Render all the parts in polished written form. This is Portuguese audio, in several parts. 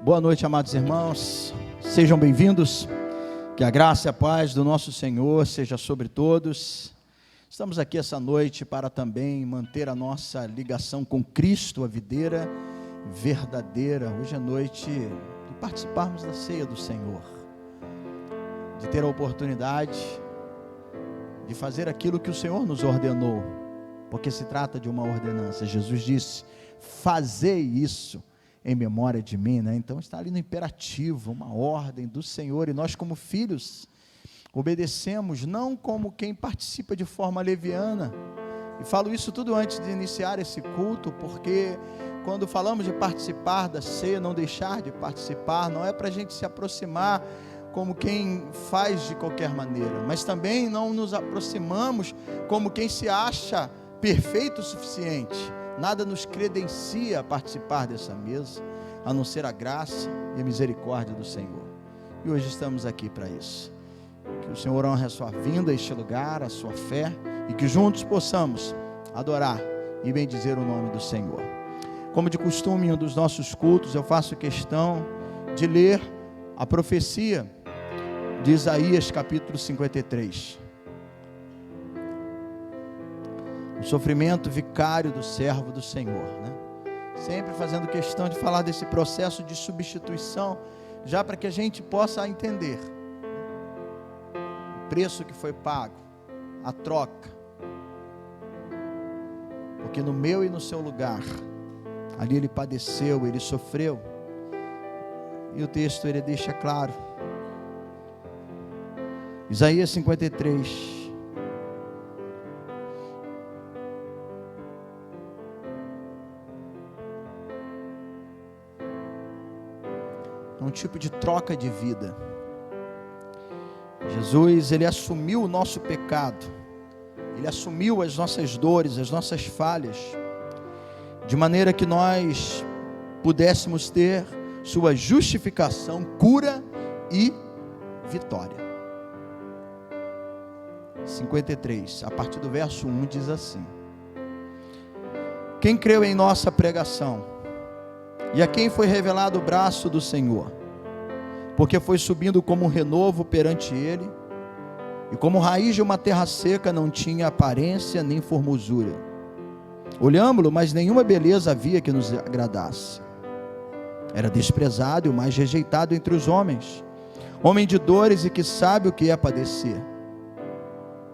Boa noite, amados irmãos, sejam bem-vindos, que a graça e a paz do nosso Senhor seja sobre todos. Estamos aqui essa noite para também manter a nossa ligação com Cristo, a videira verdadeira. Hoje é noite de participarmos da ceia do Senhor, de ter a oportunidade de fazer aquilo que o Senhor nos ordenou, porque se trata de uma ordenança. Jesus disse: fazei isso em memória de mim, né? Então está ali no imperativo, uma ordem do Senhor, e nós como filhos obedecemos, não como quem participa de forma leviana. E falo isso tudo antes de iniciar esse culto, porque quando falamos de participar da ceia, não deixar de participar, não é para a gente se aproximar como quem faz de qualquer maneira, mas também não nos aproximamos como quem se acha perfeito o suficiente. Nada nos credencia a participar dessa mesa, a não ser a graça e a misericórdia do Senhor. E hoje estamos aqui para isso. Que o Senhor honre a sua vinda a este lugar, a sua fé, e que juntos possamos adorar e bendizer o nome do Senhor. Como de costume, em um dos nossos cultos, eu faço questão de ler a profecia de Isaías capítulo 53. O sofrimento vicário do servo do Senhor, né? Sempre fazendo questão de falar desse processo de substituição, já para que a gente possa entender o preço que foi pago, a troca, porque no meu e no seu lugar, ali ele padeceu, ele sofreu, e o texto ele deixa claro, Isaías 53, um tipo de troca de vida. Jesus, ele assumiu o nosso pecado, ele assumiu as nossas dores, as nossas falhas, de maneira que nós pudéssemos ter sua justificação, cura e vitória. 53, a partir do verso 1 diz assim: quem creu em nossa pregação, e a quem foi revelado o braço do Senhor, porque foi subindo como um renovo perante ele, e como raiz de uma terra seca, não tinha aparência nem formosura. Olhámo-lo, mas nenhuma beleza havia que nos agradasse. Era desprezado e o mais rejeitado entre os homens, homem de dores e que sabe o que é padecer.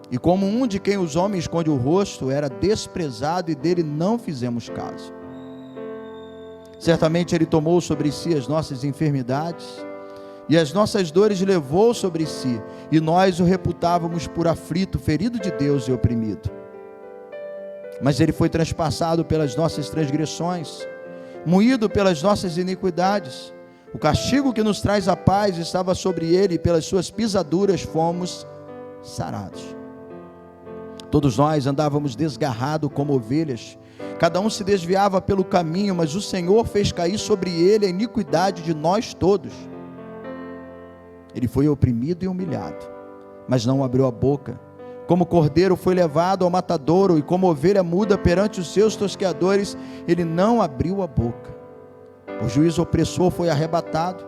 E como um de quem os homens escondem o rosto, era desprezado e dele não fizemos caso. Certamente ele tomou sobre si as nossas enfermidades, e as nossas dores levou sobre si, e nós o reputávamos por aflito, ferido de Deus e oprimido. Mas ele foi transpassado pelas nossas transgressões, moído pelas nossas iniquidades. O castigo que nos traz a paz estava sobre ele, e pelas suas pisaduras fomos sarados. Todos nós andávamos desgarrados como ovelhas, cada um se desviava pelo caminho, mas o Senhor fez cair sobre ele a iniquidade de nós todos. Ele foi oprimido e humilhado, mas não abriu a boca. Como cordeiro foi levado ao matadouro, e como ovelha muda perante os seus tosqueadores, ele não abriu a boca. Por juízo opressor foi arrebatado,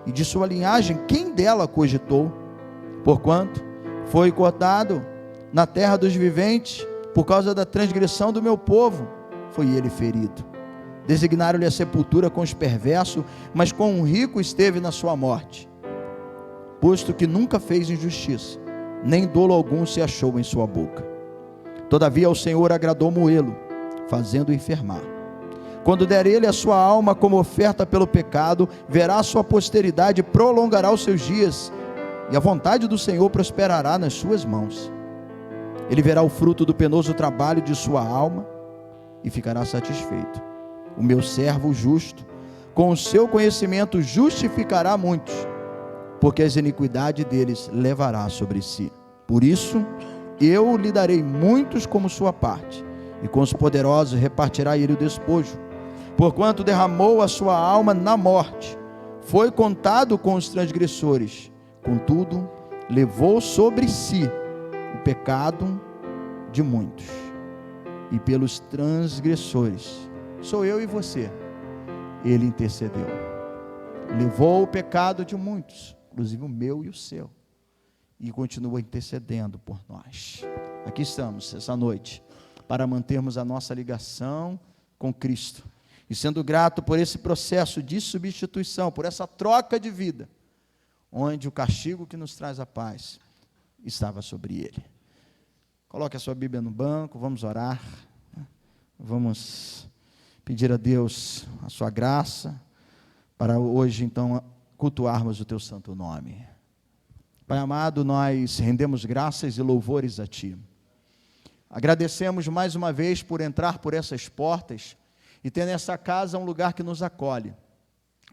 e de sua linhagem quem dela cogitou? Porquanto foi cortado na terra dos viventes, por causa da transgressão do meu povo, foi ele ferido. Designaram-lhe a sepultura com os perversos, mas com um rico esteve na sua morte, posto que nunca fez injustiça, nem dolo algum se achou em sua boca. Todavia ao Senhor agradou moê-lo, fazendo-o enfermar. Quando der ele a sua alma como oferta pelo pecado, verá a sua posteridade, prolongará os seus dias, e a vontade do Senhor prosperará nas suas mãos. Ele verá o fruto do penoso trabalho de sua alma, e ficará satisfeito. O meu servo justo, com o seu conhecimento justificará muitos, porque as iniquidades deles levará sobre si. Por isso, eu lhe darei muitos como sua parte, e com os poderosos repartirá ele o despojo. Porquanto derramou a sua alma na morte, foi contado com os transgressores, contudo, levou sobre si o pecado de muitos, e pelos transgressores, sou eu e você, ele intercedeu. levou o pecado de muitos, inclusive o meu e o seu, e continua intercedendo por nós. Aqui estamos essa noite para mantermos a nossa ligação com Cristo, e sendo grato por esse processo de substituição, por essa troca de vida, onde o castigo que nos traz a paz estava sobre ele. Coloque a sua Bíblia no banco, vamos orar, vamos pedir a Deus a sua graça, para hoje então cultuarmos o teu santo nome. Pai amado, nós rendemos graças e louvores a Ti. Agradecemos mais uma vez por entrar por essas portas e ter nessa casa um lugar que nos acolhe,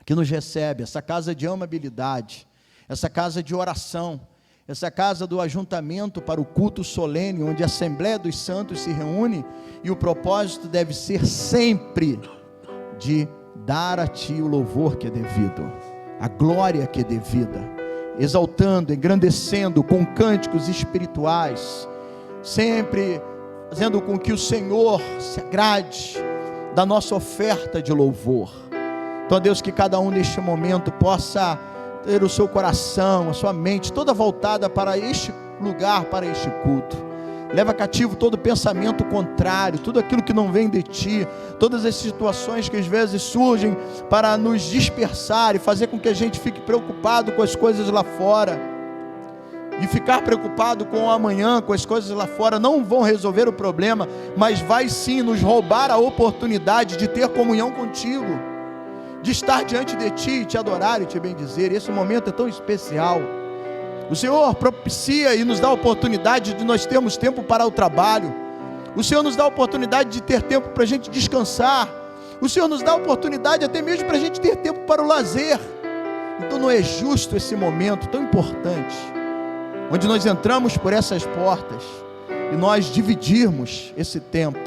que nos recebe, essa casa de amabilidade, essa casa de oração, essa casa do ajuntamento para o culto solene, onde a Assembleia dos Santos se reúne, e o propósito deve ser sempre de dar a Ti o louvor que é devido, a glória que é devida, exaltando, engrandecendo com cânticos espirituais, sempre fazendo com que o Senhor se agrade da nossa oferta de louvor. Então, Deus, que cada um neste momento possa ter o seu coração, a sua mente toda voltada para este lugar, para este culto. Leva cativo todo pensamento contrário, tudo aquilo que não vem de Ti, todas as situações que às vezes surgem para nos dispersar e fazer com que a gente fique preocupado com as coisas lá fora. E ficar preocupado com o amanhã, com as coisas lá fora, não vão resolver o problema, mas vai sim nos roubar a oportunidade de ter comunhão contigo, de estar diante de Ti, Te adorar e Te bendizer. Esse momento é tão especial. O Senhor propicia e nos dá a oportunidade de nós termos tempo para o trabalho. O Senhor nos dá a oportunidade de ter tempo para a gente descansar. O Senhor nos dá a oportunidade até mesmo para a gente ter tempo para o lazer. Então não é justo esse momento tão importante, onde nós entramos por essas portas e nós dividirmos esse tempo,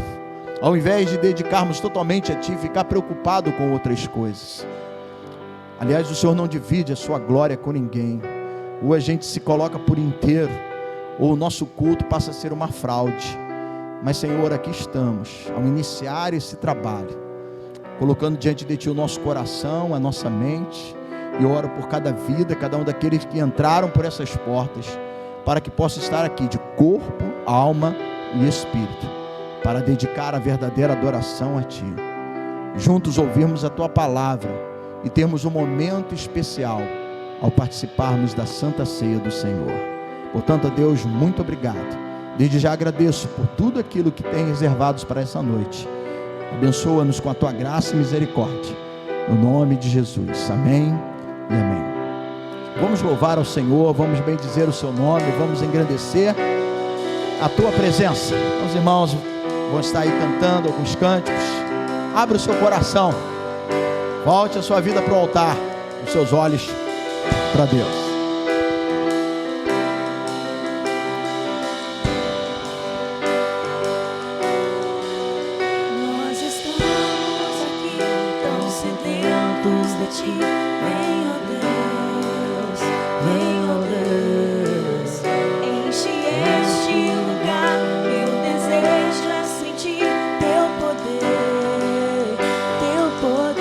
ao invés de dedicarmos totalmente a Ti e ficar preocupado com outras coisas. Aliás, o Senhor não divide a sua glória com ninguém. Ou a gente se coloca por inteiro, ou o nosso culto passa a ser uma fraude. Mas, Senhor, aqui estamos, ao iniciar esse trabalho, colocando diante de Ti o nosso coração, a nossa mente, e oro por cada vida, cada um daqueles que entraram por essas portas, para que possa estar aqui de corpo, alma e espírito, para dedicar a verdadeira adoração a Ti. Juntos ouvirmos a Tua palavra e termos um momento especial ao participarmos da Santa Ceia do Senhor. Portanto, a Deus, muito obrigado. Desde já agradeço por tudo aquilo que tem reservados para essa noite. Abençoa-nos com a Tua graça e misericórdia. No nome de Jesus. Amém e amém. Vamos louvar ao Senhor, vamos bendizer o Seu nome, vamos engrandecer a Tua presença. Os irmãos vão estar aí cantando alguns cânticos. Abra o seu coração, volte a sua vida para o altar, os seus olhos para Deus. Nós estamos aqui tão sedentos de Ti. Vem, ó Deus, vem, ó Deus, enche este lugar. Meu desejo é sentir Teu poder, Teu poder.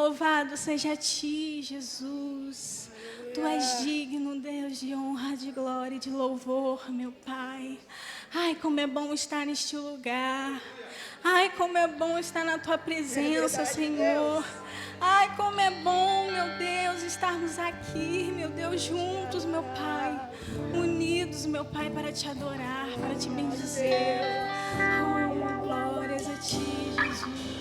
Louvado seja a Ti, Jesus. Tu és digno, Deus, de honra, de glória e de louvor, meu Pai. Ai, como é bom estar neste lugar. Ai, como é bom estar na Tua presença, Senhor. Ai, como é bom, meu Deus, estarmos aqui, meu Deus, juntos, meu Pai. Unidos, meu Pai, para Te adorar, para Te bendizer. Oh, glórias a Ti, Jesus.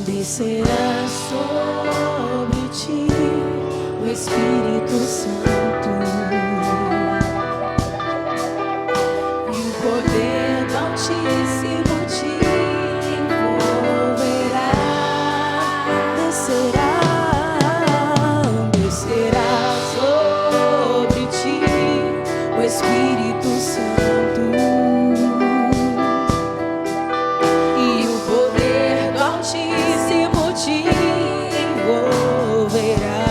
Descerá sobre Ti o Espírito Santo, e o poder do Altíssimo Te envolverá. Descerá sobre Ti o Espírito Santo, e o poder do Altíssimo Te envolverá.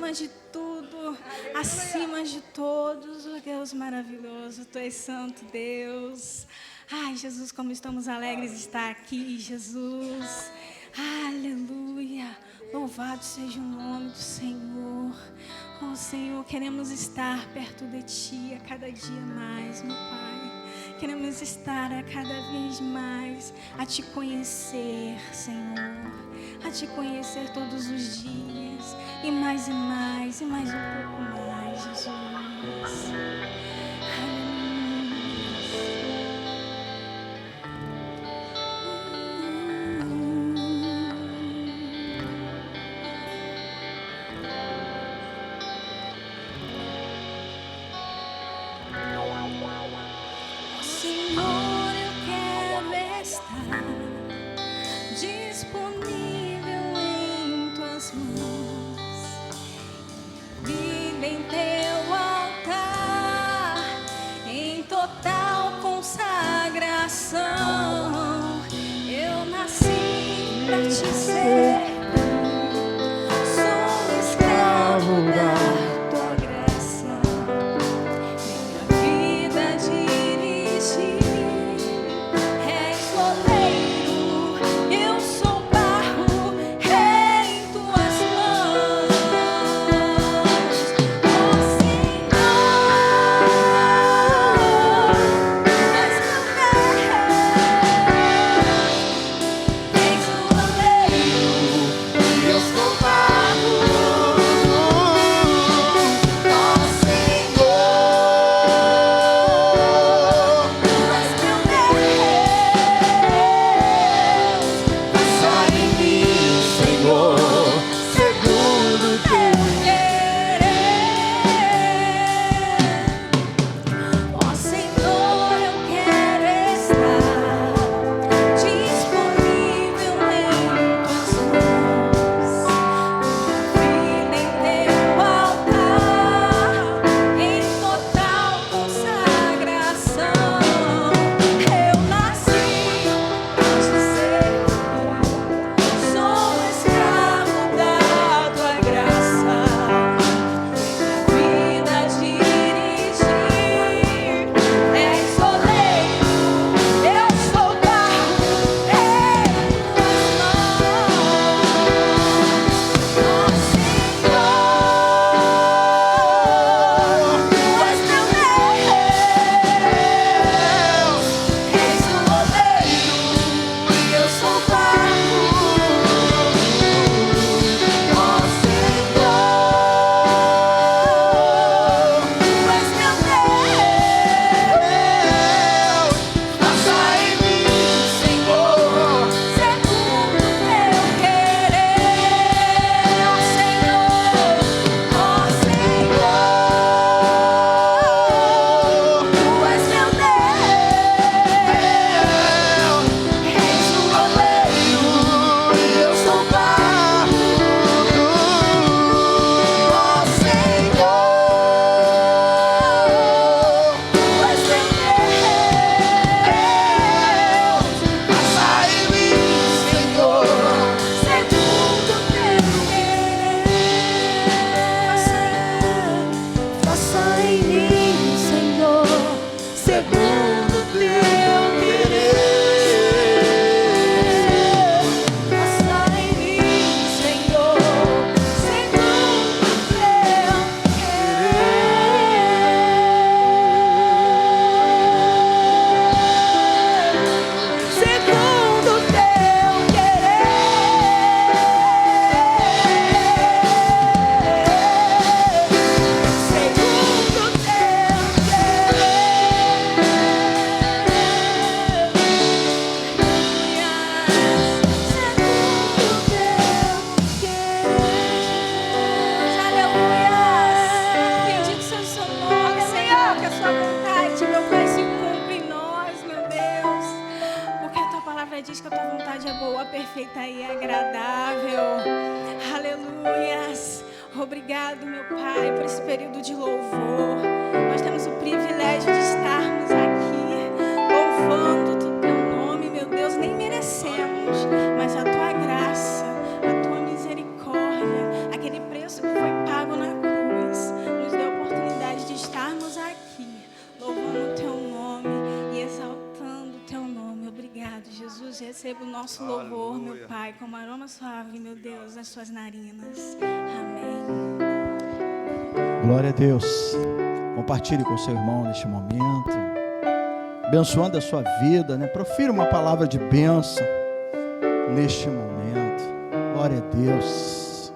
acima de tudo, acima de todos, oh Deus maravilhoso, Tu és santo, Deus. Ai, Jesus, como estamos alegres de estar aqui, Jesus. Aleluia. Louvado seja o nome do Senhor. Oh, Senhor, queremos estar perto de Ti a cada dia mais, meu Pai. Queremos estar a cada vez mais a Te conhecer, Senhor. A Te conhecer todos os dias. E mais, e mais, e mais um pouco mais, Jesus. perfeita e agradável. Aleluias. Obrigado, meu Pai, por esse período de louvor. Nós temos o privilégio de estarmos aqui louvando o Teu nome, meu Deus. Nem merecemos, mas a Tua graça, a Tua misericórdia, aquele preço que foi pago na receba o nosso louvor, meu Pai, como aroma suave, meu Deus, nas suas narinas. Amém. Glória a Deus. Compartilhe com seu irmão neste momento, abençoando a sua vida, né? Profira uma palavra de bênção neste momento. Glória a Deus.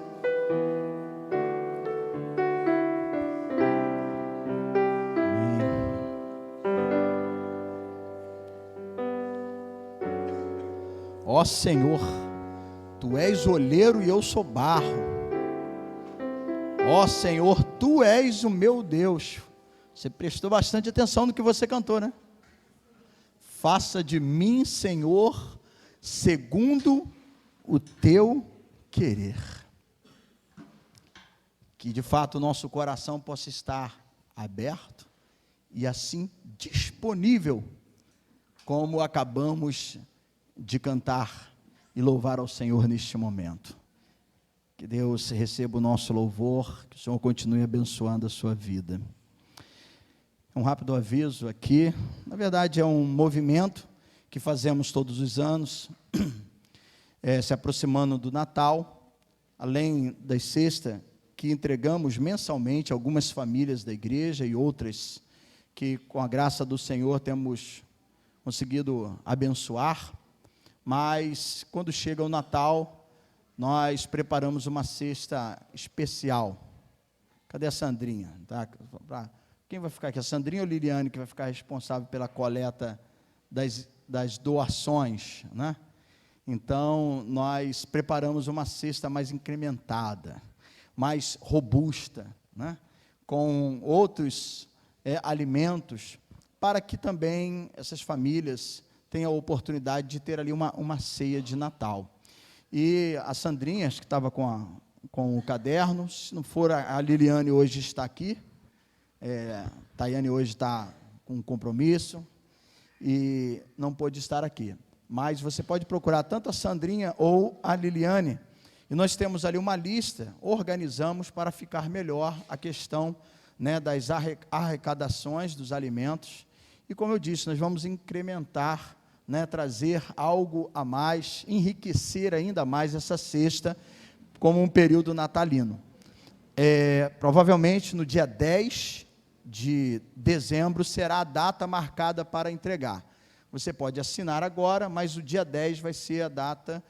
Amém. Ó Senhor, Tu és olheiro e eu sou barro. Ó Senhor, Tu és o meu Deus. Você prestou bastante atenção no que você cantou, né? Faça de mim, Senhor, segundo o Teu querer. Que de fato o nosso coração possa estar aberto e assim disponível, como acabamos de cantar e louvar ao Senhor neste momento. Que Deus receba o nosso louvor, que o Senhor continue abençoando a sua vida. Um rápido aviso aqui, na verdade é um movimento que fazemos todos os anos, se aproximando do Natal, além das cestas que entregamos mensalmente a algumas famílias da igreja e outras que com a graça do Senhor temos conseguido abençoar, mas quando chega o Natal, nós preparamos uma cesta especial. Cadê a Sandrinha? Tá? Quem vai ficar aqui? A Sandrinha ou a Liliane, que vai ficar responsável pela coleta das doações, né? Então, nós preparamos uma cesta mais incrementada, mais robusta, né? Com outros alimentos, para que também essas famílias tenham a oportunidade de ter ali uma ceia de Natal. E a Sandrinha, acho que estava com o caderno, se não for a Liliane hoje está aqui, Tayane hoje está com um compromisso e não pôde estar aqui, mas você pode procurar tanto a Sandrinha ou a Liliane, e nós temos ali uma lista, organizamos para ficar melhor a questão, né, das arrecadações dos alimentos, e como eu disse, nós vamos incrementar, né, trazer algo a mais, enriquecer ainda mais essa cesta, como um período natalino. Provavelmente no dia 10 de dezembro será a data marcada para entregar. Você pode assinar agora, mas o dia 10 vai ser a data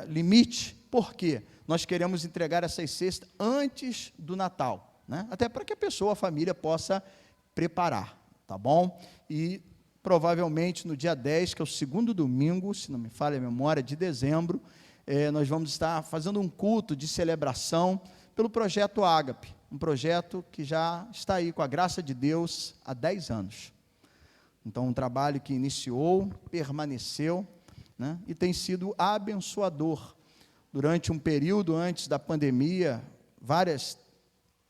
limite. Por quê? Nós queremos entregar essas cestas antes do Natal, né? Até para que a pessoa, a família, possa preparar, tá bom? E provavelmente no dia 10, que é o segundo domingo, se não me falha a memória, de dezembro, nós vamos estar fazendo um culto de celebração pelo projeto Ágape, um projeto que já está aí, com a graça de Deus, há 10 anos. Então, um trabalho que iniciou, permaneceu, né, e tem sido abençoador. Durante um período antes da pandemia, várias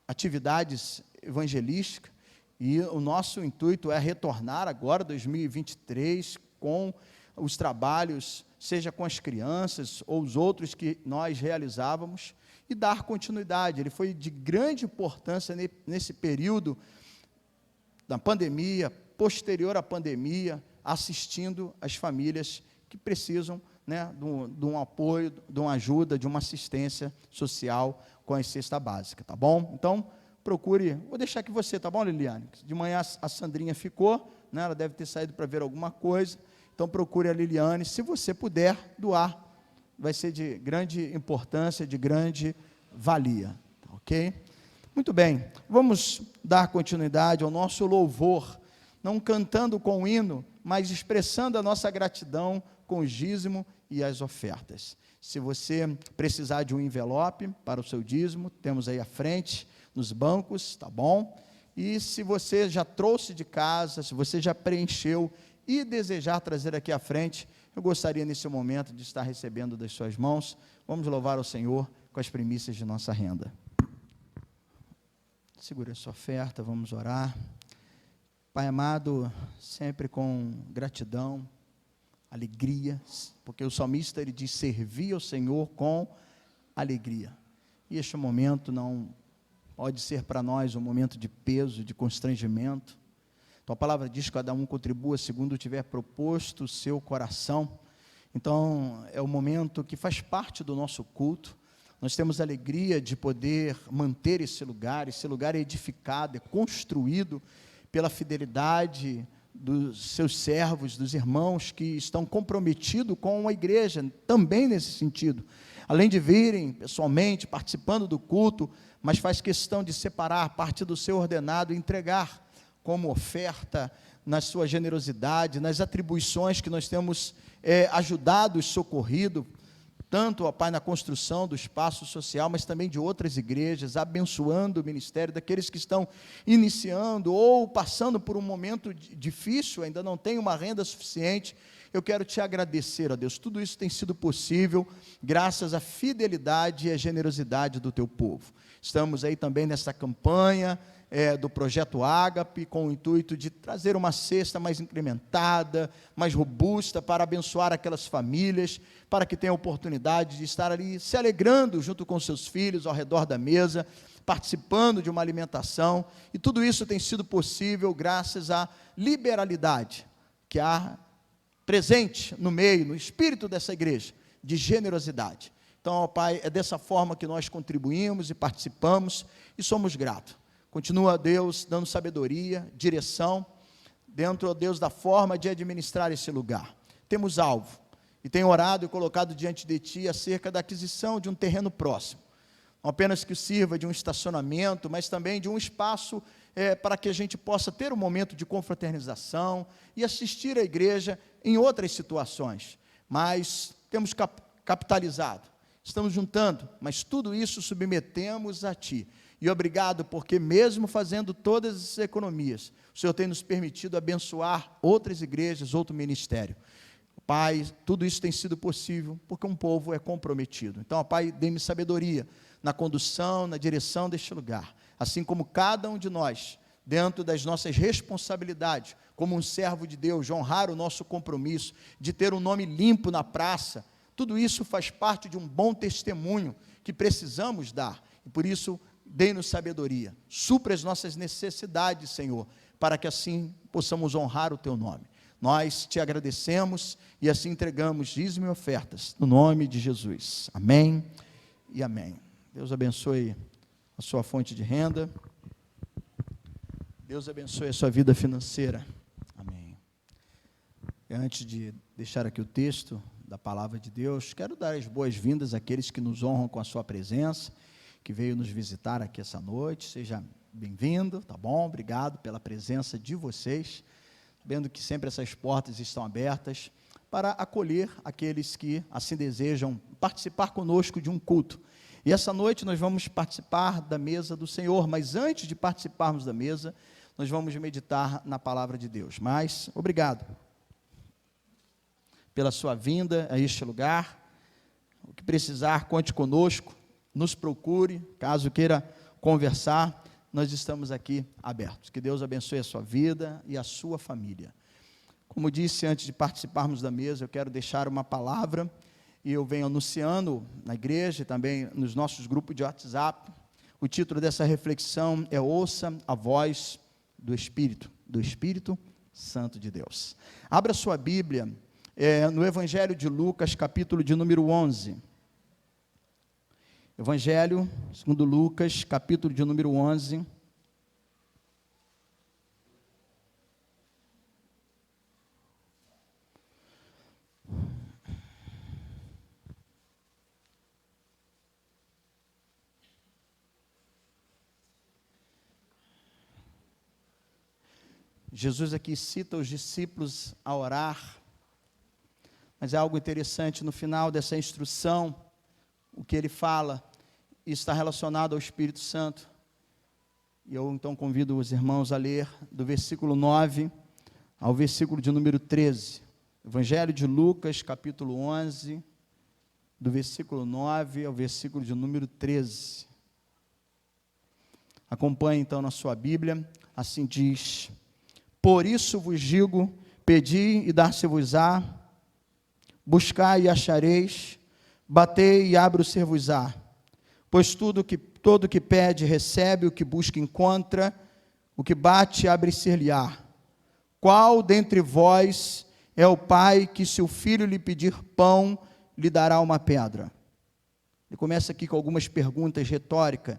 atividades evangelísticas, e o nosso intuito é retornar agora, 2023, com os trabalhos, seja com as crianças ou os outros que nós realizávamos, e dar continuidade. Ele foi de grande importância nesse período da pandemia, posterior à pandemia, assistindo as famílias que precisam, né, de um apoio, de uma ajuda, de uma assistência social com a cesta básica, tá bom? Então, procure, vou deixar aqui você, tá bom, Liliane? De manhã a Sandrinha ficou, né, ela deve ter saído para ver alguma coisa, então procure a Liliane, se você puder doar, vai ser de grande importância, de grande valia, ok? Muito bem, vamos dar continuidade ao nosso louvor, não cantando com hino, mas expressando a nossa gratidão com o dízimo e as ofertas. Se você precisar de um envelope para o seu dízimo, temos aí à frente, nos bancos, tá bom? E se você já trouxe de casa, se você já preencheu e desejar trazer aqui à frente, eu gostaria nesse momento de estar recebendo das suas mãos. Vamos louvar ao Senhor com as primícias de nossa renda. Segure a sua oferta, vamos orar. Pai amado, sempre com gratidão, alegria, porque o salmista ele diz, servir ao Senhor com alegria. E este momento não pode ser para nós um momento de peso, de constrangimento. Tua palavra diz que cada um contribua segundo tiver proposto o seu coração, Então, é o momento que faz parte do nosso culto. Nós temos a alegria de poder manter esse lugar é edificado, é construído pela fidelidade dos seus servos, dos irmãos que estão comprometidos com a igreja, também nesse sentido. Além de virem pessoalmente, participando do culto, mas faz questão de separar parte do seu ordenado e entregar como oferta, na sua generosidade, nas atribuições que nós temos ajudado e socorrido, tanto, ó Pai, na construção do espaço social, mas também de outras igrejas, abençoando o ministério daqueles que estão iniciando ou passando por um momento difícil, ainda não tem uma renda suficiente. Eu quero te agradecer, ó Deus, tudo isso tem sido possível graças à fidelidade e à generosidade do teu povo. Estamos aí também nessa campanha do Projeto Ágape, com o intuito de trazer uma cesta mais incrementada, mais robusta, para abençoar aquelas famílias, para que tenham a oportunidade de estar ali se alegrando junto com seus filhos ao redor da mesa, participando de uma alimentação, e tudo isso tem sido possível graças à liberalidade que há presente no meio, no espírito dessa igreja, de generosidade. Então, ó Pai, é dessa forma que nós contribuímos e participamos, e somos gratos. Continua, Deus, dando sabedoria, direção, dentro, ó Deus, da forma de administrar esse lugar. Temos alvo, e tenho orado e colocado diante de Ti acerca da aquisição de um terreno próximo, não apenas que sirva de um estacionamento, mas também de um espaço para que a gente possa ter um momento de confraternização e assistir à igreja em outras situações. Mas temos capitalizado, estamos juntando, mas tudo isso submetemos a Ti. E obrigado, porque mesmo fazendo todas essas economias, o Senhor tem nos permitido abençoar outras igrejas, outro ministério. Pai, tudo isso tem sido possível, porque um povo é comprometido. Então, Pai, dê-me sabedoria na condução, na direção deste lugar, assim como cada um de nós, dentro das nossas responsabilidades, como um servo de Deus, de honrar o nosso compromisso, de ter um nome limpo na praça, tudo isso faz parte de um bom testemunho que precisamos dar, e por isso, dê-nos sabedoria, supra as nossas necessidades, Senhor, para que assim possamos honrar o Teu nome. Nós te agradecemos e assim entregamos dízimo e ofertas, no nome de Jesus. Amém e amém. Deus abençoe a sua fonte de renda, Deus abençoe a sua vida financeira. Amém. E antes de deixar aqui o texto da palavra de Deus, quero dar as boas-vindas àqueles que nos honram com a sua presença, que veio nos visitar aqui essa noite. Seja bem-vindo, tá bom? Obrigado pela presença de vocês, sabendo que sempre essas portas estão abertas para acolher aqueles que assim desejam participar conosco de um culto. E essa noite nós vamos participar da mesa do Senhor, mas antes de participarmos da mesa, nós vamos meditar na palavra de Deus. Mas, obrigado pela sua vinda a este lugar. O que precisar, conte conosco, nos procure, caso queira conversar, nós estamos aqui abertos. Que Deus abençoe a sua vida e a sua família. Como disse, antes de participarmos da mesa, eu quero deixar uma palavra, e eu venho anunciando na igreja e também nos nossos grupos de WhatsApp. O título dessa reflexão é Ouça a Voz do Espírito Santo de Deus. Abra sua Bíblia no Evangelho de Lucas, capítulo de número 11. Evangelho segundo Lucas, capítulo de número 11. Jesus aqui cita os discípulos a orar, mas é algo interessante no final dessa instrução. O que ele fala está relacionado ao Espírito Santo. E eu então convido os irmãos a ler do versículo 9 ao versículo de número 13. Evangelho de Lucas, capítulo 11, do versículo 9 ao versículo de número 13. Acompanhe então na sua Bíblia, assim diz: Por isso vos digo, pedi e dar-se-vos-á, buscai e achareis, batei e abro-se-vos-á. Pois todo que pede, recebe, o que busca, encontra, o que bate, abre-se-lhe-á. Qual dentre vós, é o pai que, se o filho lhe pedir pão, lhe dará uma pedra? Ele começa aqui com algumas perguntas retóricas,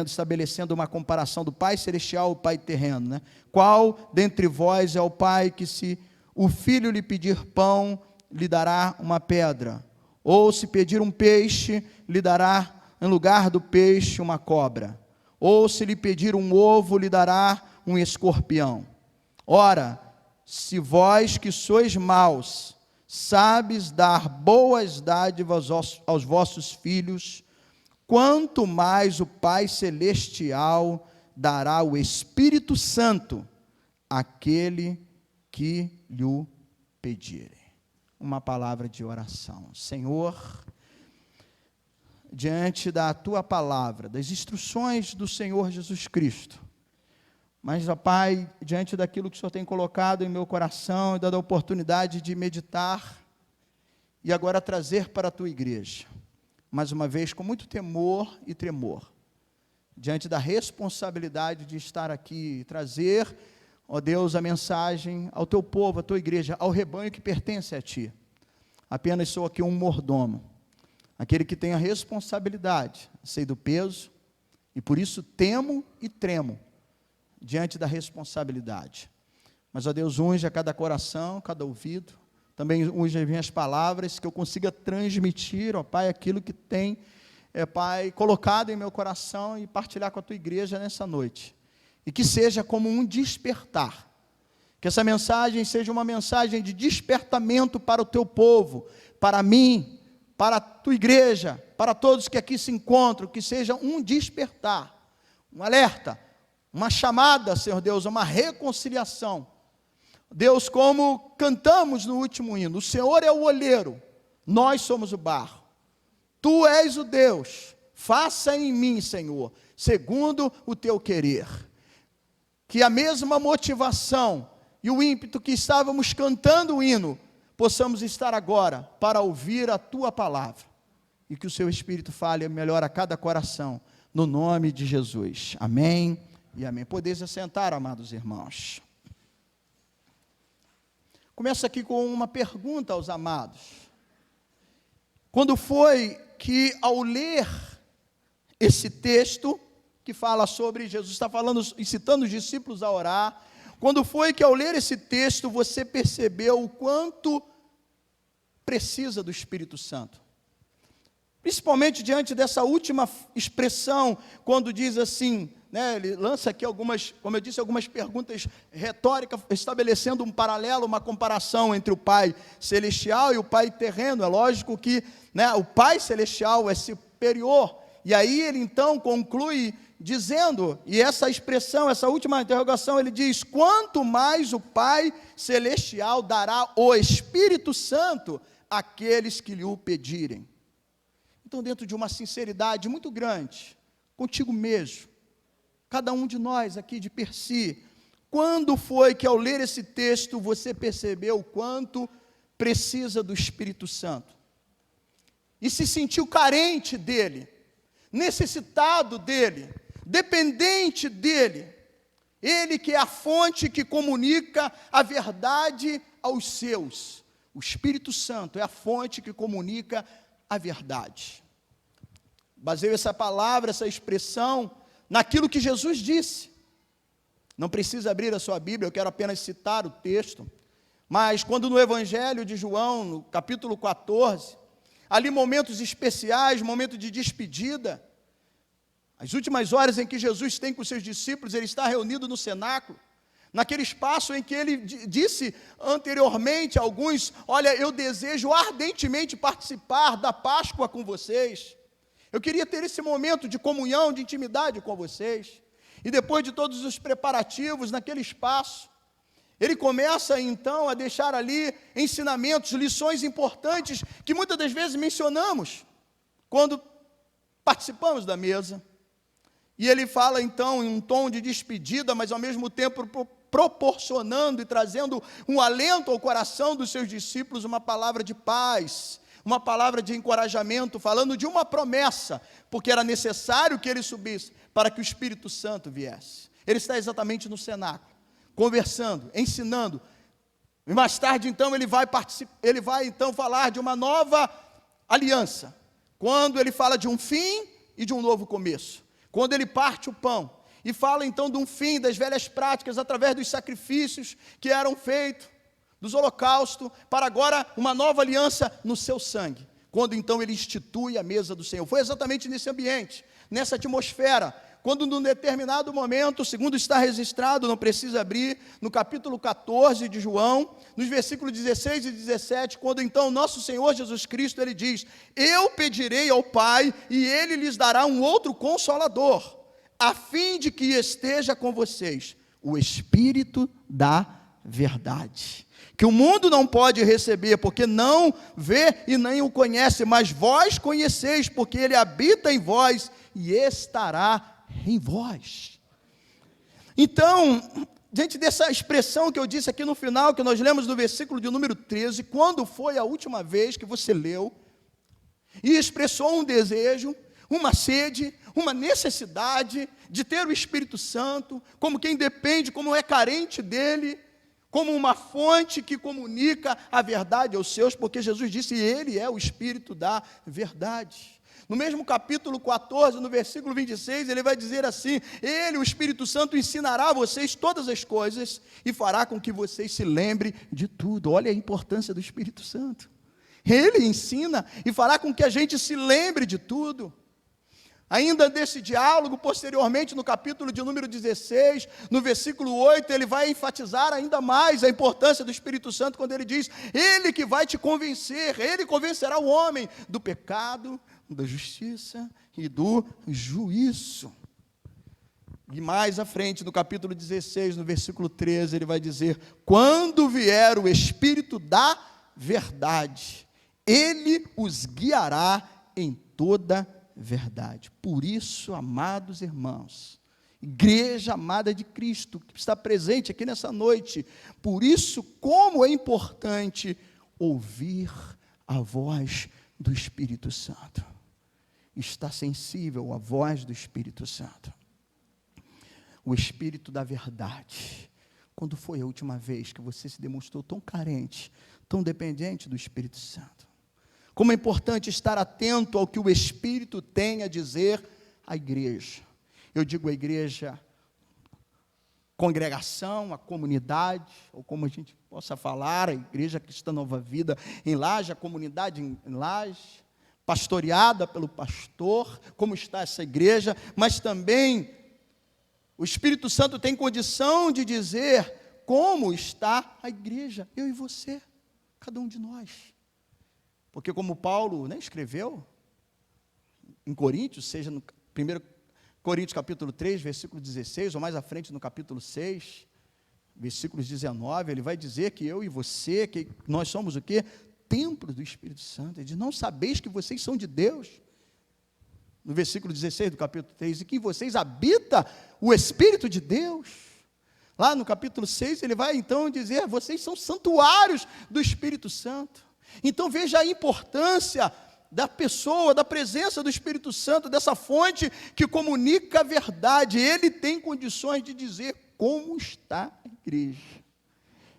estabelecendo uma comparação do Pai Celestial ao Pai terreno, né? Qual dentre vós é o pai que, se o filho lhe pedir pão, lhe dará uma pedra? Ou, se pedir um peixe, lhe dará, em lugar do peixe, uma cobra? Ou, se lhe pedir um ovo, lhe dará um escorpião? Ora, se vós que sois maus, sabes dar boas dádivas aos vossos filhos, quanto mais o Pai Celestial dará o Espírito Santo àquele que lhe pedirem. Uma palavra de oração. Senhor, diante da Tua palavra, das instruções do Senhor Jesus Cristo, mas, ó Pai, diante daquilo que o Senhor tem colocado em meu coração e dado a oportunidade de meditar e agora trazer para a Tua igreja, mais uma vez com muito temor e tremor, diante da responsabilidade de estar aqui e trazer, ó Deus, a mensagem ao Teu povo, à Tua igreja, ao rebanho que pertence a Ti. Apenas sou aqui um mordomo, aquele que tem a responsabilidade, sei do peso, e por isso temo e tremo diante da responsabilidade. Mas, ó Deus, unge a cada coração, cada ouvido, também unge as minhas palavras, que eu consiga transmitir, ó Pai, aquilo que tem, Pai, colocado em meu coração e partilhar com a Tua igreja nessa noite. E que seja como um despertar, que essa mensagem seja uma mensagem de despertamento para o Teu povo, para mim, para a Tua igreja, para todos que aqui se encontram, que seja um despertar, um alerta, uma chamada, Senhor Deus, uma reconciliação. Deus, como cantamos no último hino, o Senhor é o olheiro, nós somos o barro. Tu és o Deus, faça em mim, Senhor, segundo o Teu querer. Que a mesma motivação e o ímpeto que estávamos cantando o hino, possamos estar agora para ouvir a Tua palavra. E que o Seu Espírito fale melhor a cada coração, no nome de Jesus. Amém. E amém. Podeis assentar, amados irmãos. Começo aqui com uma pergunta aos amados. Quando foi que, ao ler esse texto, que fala sobre Jesus, está falando, incitando os discípulos a orar, quando foi que, ao ler esse texto, você percebeu o quanto precisa do Espírito Santo? Principalmente diante dessa última expressão, quando diz assim, né, ele lança aqui algumas, como eu disse, algumas perguntas retóricas, estabelecendo um paralelo, uma comparação entre o Pai Celestial e o Pai terreno. É lógico que, né, o Pai Celestial é superior, e aí ele então conclui dizendo, e essa expressão, essa última interrogação, ele diz, quanto mais o Pai Celestial dará o Espírito Santo àqueles que lhe o pedirem. Então, dentro de uma sinceridade muito grande, contigo mesmo, cada um de nós aqui de per si, quando foi que, ao ler esse texto, você percebeu o quanto precisa do Espírito Santo? E se sentiu carente dele, necessitado dele, dependente dele, ele que é a fonte que comunica a verdade aos seus. O Espírito Santo é a fonte que comunica a verdade. Baseio essa palavra, essa expressão, naquilo que Jesus disse. Não precisa abrir a sua Bíblia, eu quero apenas citar o texto. Mas quando no Evangelho de João, no capítulo 14, ali momentos especiais, momento de despedida, as últimas horas em que Jesus tem com seus discípulos, ele está reunido no cenáculo, naquele espaço em que ele disse anteriormente a alguns, olha, eu desejo ardentemente participar da Páscoa com vocês. Eu queria ter esse momento de comunhão, de intimidade com vocês. E depois de todos os preparativos naquele espaço, ele começa então a deixar ali ensinamentos, lições importantes, que muitas das vezes mencionamos quando participamos da mesa. E ele fala então em um tom de despedida, mas ao mesmo tempo proporcionando e trazendo um alento ao coração dos seus discípulos, uma palavra de paz, uma palavra de encorajamento, falando de uma promessa, porque era necessário que ele subisse para que o Espírito Santo viesse. Ele está exatamente no cenáculo, conversando, ensinando, E mais tarde, então, ele vai então falar de uma nova aliança. Quando ele fala de um fim e de um novo começo. Quando ele parte o pão e fala então de um fim das velhas práticas através dos sacrifícios que eram feitos, dos holocaustos, para agora uma nova aliança no seu sangue. Quando então ele institui a mesa do Senhor. Foi exatamente nesse ambiente, nessa atmosfera, quando num determinado momento, segundo está registrado, não precisa abrir, no capítulo 14 de João, nos versículos 16 e 17, quando então nosso Senhor Jesus Cristo, ele diz: eu pedirei ao Pai, e Ele lhes dará um outro Consolador, a fim de que esteja com vocês, o Espírito da verdade, que o mundo não pode receber, porque não vê e nem o conhece, mas vós conheceis, porque Ele habita em vós e estará em vós. Então, diante dessa expressão que eu disse aqui no final, que nós lemos no versículo de número 13, quando foi a última vez que você leu e expressou um desejo, uma sede, uma necessidade de ter o Espírito Santo, como quem depende, como é carente dele, como uma fonte que comunica a verdade aos seus, porque Jesus disse, Ele é o Espírito da verdade. No mesmo capítulo 14, no versículo 26, ele vai dizer assim: Ele, o Espírito Santo, ensinará a vocês todas as coisas e fará com que vocês se lembrem de tudo. Olha a importância do Espírito Santo. Ele ensina e fará com que a gente se lembre de tudo. Ainda desse diálogo, posteriormente, no capítulo de número 16, no versículo 8, ele vai enfatizar ainda mais a importância do Espírito Santo, quando ele diz, Ele que vai te convencer, Ele convencerá o homem do pecado, da justiça e do juízo. E mais à frente, no capítulo 16, no versículo 13, ele vai dizer, quando vier o Espírito da verdade, Ele os guiará em toda verdade. Por isso, amados irmãos, igreja amada de Cristo, que está presente aqui nessa noite, por isso, como é importante ouvir a voz do Espírito Santo. Está sensível à voz do Espírito Santo. O Espírito da verdade. Quando foi a última vez que você se demonstrou tão carente, tão dependente do Espírito Santo? Como é importante estar atento ao que o Espírito tem a dizer à igreja. Eu digo a igreja, congregação, a comunidade, ou como a gente possa falar, a Igreja Cristã Nova Vida em Laje, a comunidade em Laje, pastoreada pelo pastor, como está essa igreja, mas também o Espírito Santo tem condição de dizer como está a igreja, eu e você, cada um de nós. Porque como Paulo escreveu em Coríntios, seja no 1 Coríntios capítulo 3, versículo 16, ou mais à frente no capítulo 6, versículos 19, ele vai dizer que eu e você, que nós somos o quê? Templo do Espírito Santo. Ele diz, não sabeis que vocês são de Deus? No versículo 16 do capítulo 3, e que em vocês habita o Espírito de Deus. Lá no capítulo 6, ele vai então dizer, vocês são santuários do Espírito Santo. Então veja a importância da pessoa, da presença do Espírito Santo, dessa fonte que comunica a verdade. Ele tem condições de dizer como está a igreja.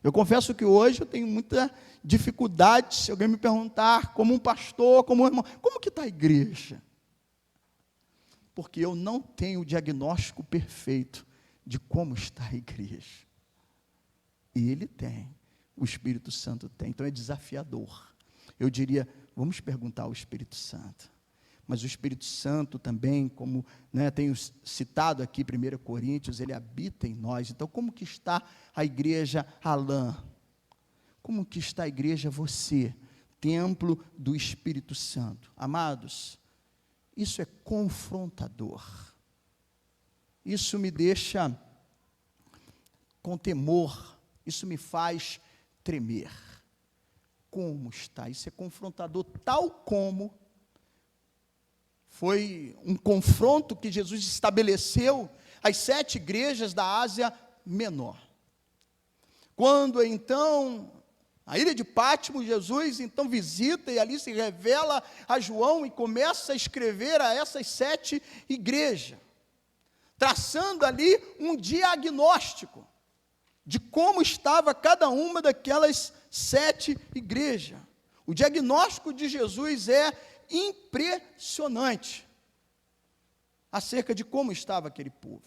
Eu confesso que hoje eu tenho muita dificuldade, se alguém me perguntar, como um pastor, como um irmão, como que está a igreja? Porque eu não tenho o diagnóstico perfeito de como está a igreja. E ele tem, o Espírito Santo tem, então é desafiador. Eu diria, vamos perguntar ao Espírito Santo. Mas o Espírito Santo também, como tenho citado aqui, 1 Coríntios, ele habita em nós. Então, como que está a igreja Alain? Como que está a igreja você? Templo do Espírito Santo. Amados, isso é confrontador. Isso me deixa com temor. Isso me faz tremer. Como está? Isso é confrontador, tal como foi um confronto que Jesus estabeleceu às 7 igrejas da Ásia Menor. Quando então, a ilha de Pátmos, Jesus então visita e ali se revela a João e começa a escrever a essas 7 igrejas, traçando ali um diagnóstico. de como estava cada uma daquelas 7 igrejas. O diagnóstico de Jesus é impressionante acerca de como estava aquele povo.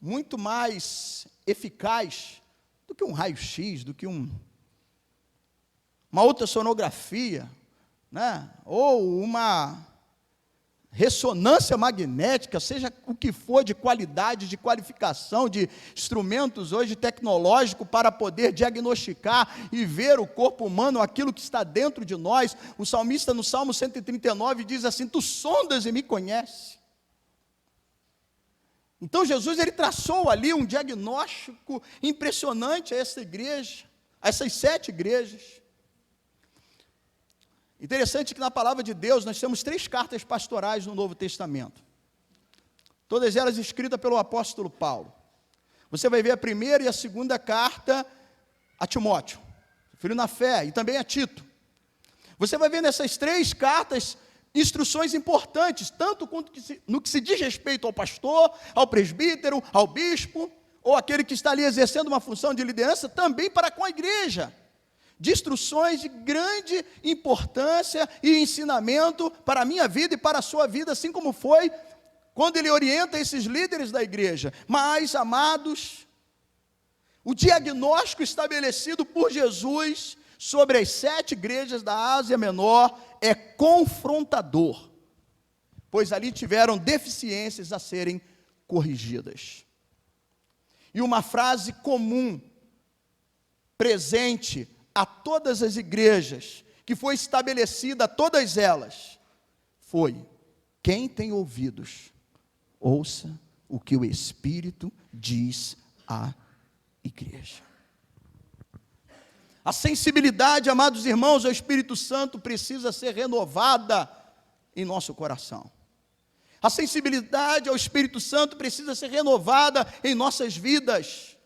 Muito mais eficaz do que um raio-x, do que uma ultrassonografia, né? Ou uma ressonância magnética, seja o que for de qualidade, de qualificação, de instrumentos hoje tecnológicos para poder diagnosticar e ver o corpo humano, aquilo que está dentro de nós. O salmista no Salmo 139 diz assim: tu sondas e me conheces. Então Jesus, ele traçou ali um diagnóstico impressionante a essa igreja, a essas 7 igrejas. Interessante que na palavra de Deus nós temos 3 cartas pastorais no Novo Testamento, todas elas escritas pelo apóstolo Paulo. Você vai ver a primeira e a segunda carta a Timóteo, filho na fé, e também a Tito. Você vai ver nessas 3 cartas instruções importantes, tanto quanto no que se diz respeito ao pastor, ao presbítero, ao bispo, ou aquele que está ali exercendo uma função de liderança, também para com a igreja, de instruções de grande importância e ensinamento para a minha vida e para a sua vida, assim como foi quando ele orienta esses líderes da igreja. Mas, amados, o diagnóstico estabelecido por Jesus sobre as 7 igrejas da Ásia Menor é confrontador, pois ali tiveram deficiências a serem corrigidas. E uma frase comum, presente a todas as igrejas, que foi estabelecida a todas elas, foi: quem tem ouvidos, ouça o que o Espírito diz à igreja. A sensibilidade, amados irmãos, ao Espírito Santo precisa ser renovada em nosso coração. A sensibilidade ao Espírito Santo precisa ser renovada em nossas vidas.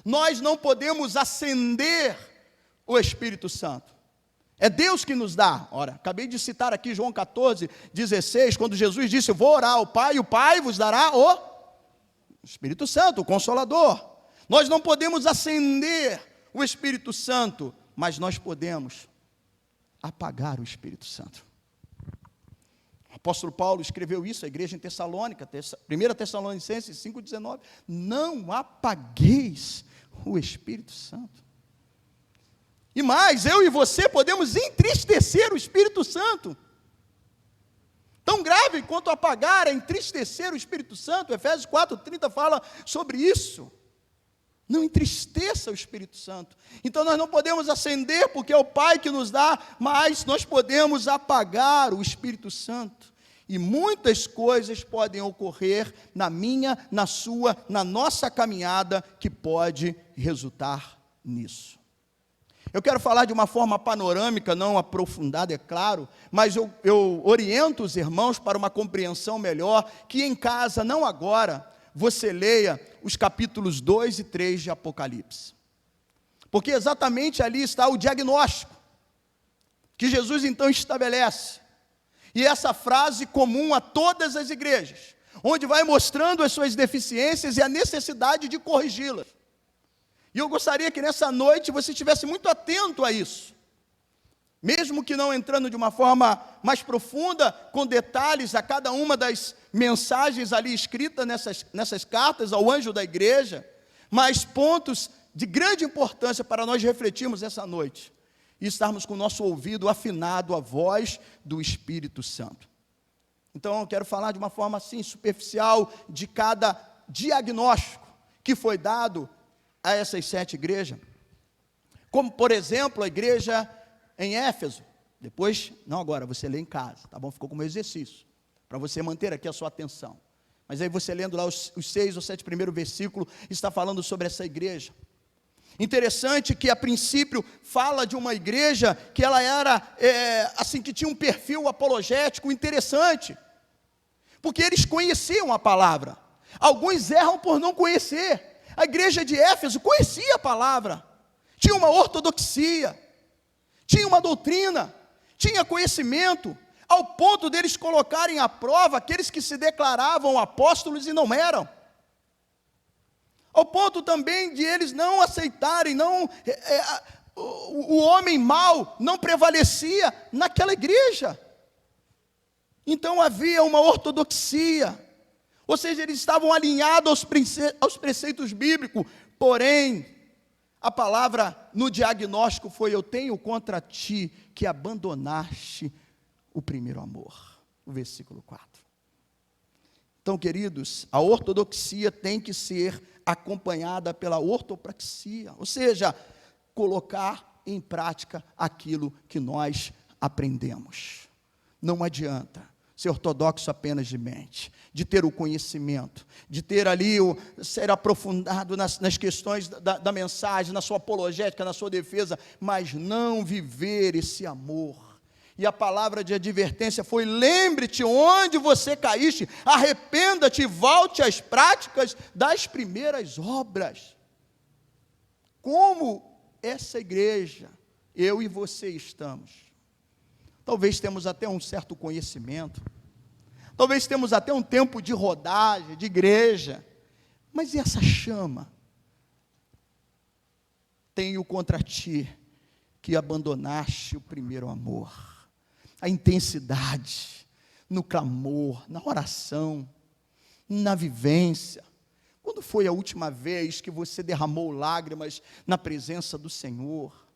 Nós não podemos acender o Espírito Santo. É Deus que nos dá. Ora, acabei de citar aqui João 14:16, quando Jesus disse: eu vou orar ao Pai, e o Pai vos dará o Espírito Santo, o Consolador. Nós não podemos acender o Espírito Santo, mas nós podemos apagar o Espírito Santo. O apóstolo Paulo escreveu isso à igreja em Tessalônica, 1 Tessalonicenses 5,19. Não apagueis o Espírito Santo. E mais, eu e você podemos entristecer o Espírito Santo. Tão grave quanto apagar é entristecer o Espírito Santo. Efésios 4:30 fala sobre isso. Não entristeça o Espírito Santo. Então nós não podemos acender, porque é o Pai que nos dá, mas nós podemos apagar o Espírito Santo. E muitas coisas podem ocorrer na minha, na sua, na nossa caminhada, que pode resultar nisso. Eu quero falar de uma forma panorâmica, não aprofundada, é claro, mas eu oriento os irmãos para uma compreensão melhor, que em casa, não agora, você leia os capítulos 2 e 3 de Apocalipse. Porque exatamente ali está o diagnóstico que Jesus então estabelece. E essa frase comum a todas as igrejas, onde vai mostrando as suas deficiências e a necessidade de corrigi-las. E eu gostaria que nessa noite você estivesse muito atento a isso. Mesmo que não entrando de uma forma mais profunda, com detalhes a cada uma das mensagens ali escritas nessas cartas ao anjo da igreja, mas pontos de grande importância para nós refletirmos essa noite e estarmos com o nosso ouvido afinado à voz do Espírito Santo. Então eu quero falar de uma forma assim, superficial, de cada diagnóstico que foi dado a essas 7 igrejas. Como, por exemplo, a igreja em Éfeso. Depois, não agora, você lê em casa, tá bom? Ficou como exercício, para você manter aqui a sua atenção. Mas aí você lendo lá os 6 ou 7 primeiros versículos, está falando sobre essa igreja. Interessante que a princípio fala de uma igreja que ela era, assim, que tinha um perfil apologético interessante, porque eles conheciam a palavra. Alguns erram por não conhecer. A igreja de Éfeso conhecia a palavra, tinha uma ortodoxia, tinha uma doutrina, tinha conhecimento, ao ponto deles colocarem à prova aqueles que se declaravam apóstolos e não eram. ao ponto também de eles não aceitarem, o homem mau não prevalecia naquela igreja. Então havia uma ortodoxia, ou seja, eles estavam alinhados aos preceitos bíblicos, porém, a palavra no diagnóstico foi: eu tenho contra ti que abandonaste o primeiro amor. O versículo 4. Então, queridos, a ortodoxia tem que ser acompanhada pela ortopraxia, ou seja, colocar em prática aquilo que nós aprendemos. Não adianta ser ortodoxo apenas de mente, de ter o conhecimento, de ter ali, ser aprofundado nas questões da mensagem, na sua apologética, na sua defesa, mas não viver esse amor. E a palavra de advertência foi: lembre-te onde você caíste, arrependa-te e volte às práticas das primeiras obras. Como essa igreja, eu e você estamos? Talvez temos até um certo conhecimento, talvez temos até um tempo de rodagem, de igreja, mas e essa chama? Tenho contra ti que abandonaste o primeiro amor. A intensidade no clamor, na oração, na vivência. Quando foi a última vez que você derramou lágrimas na presença do Senhor?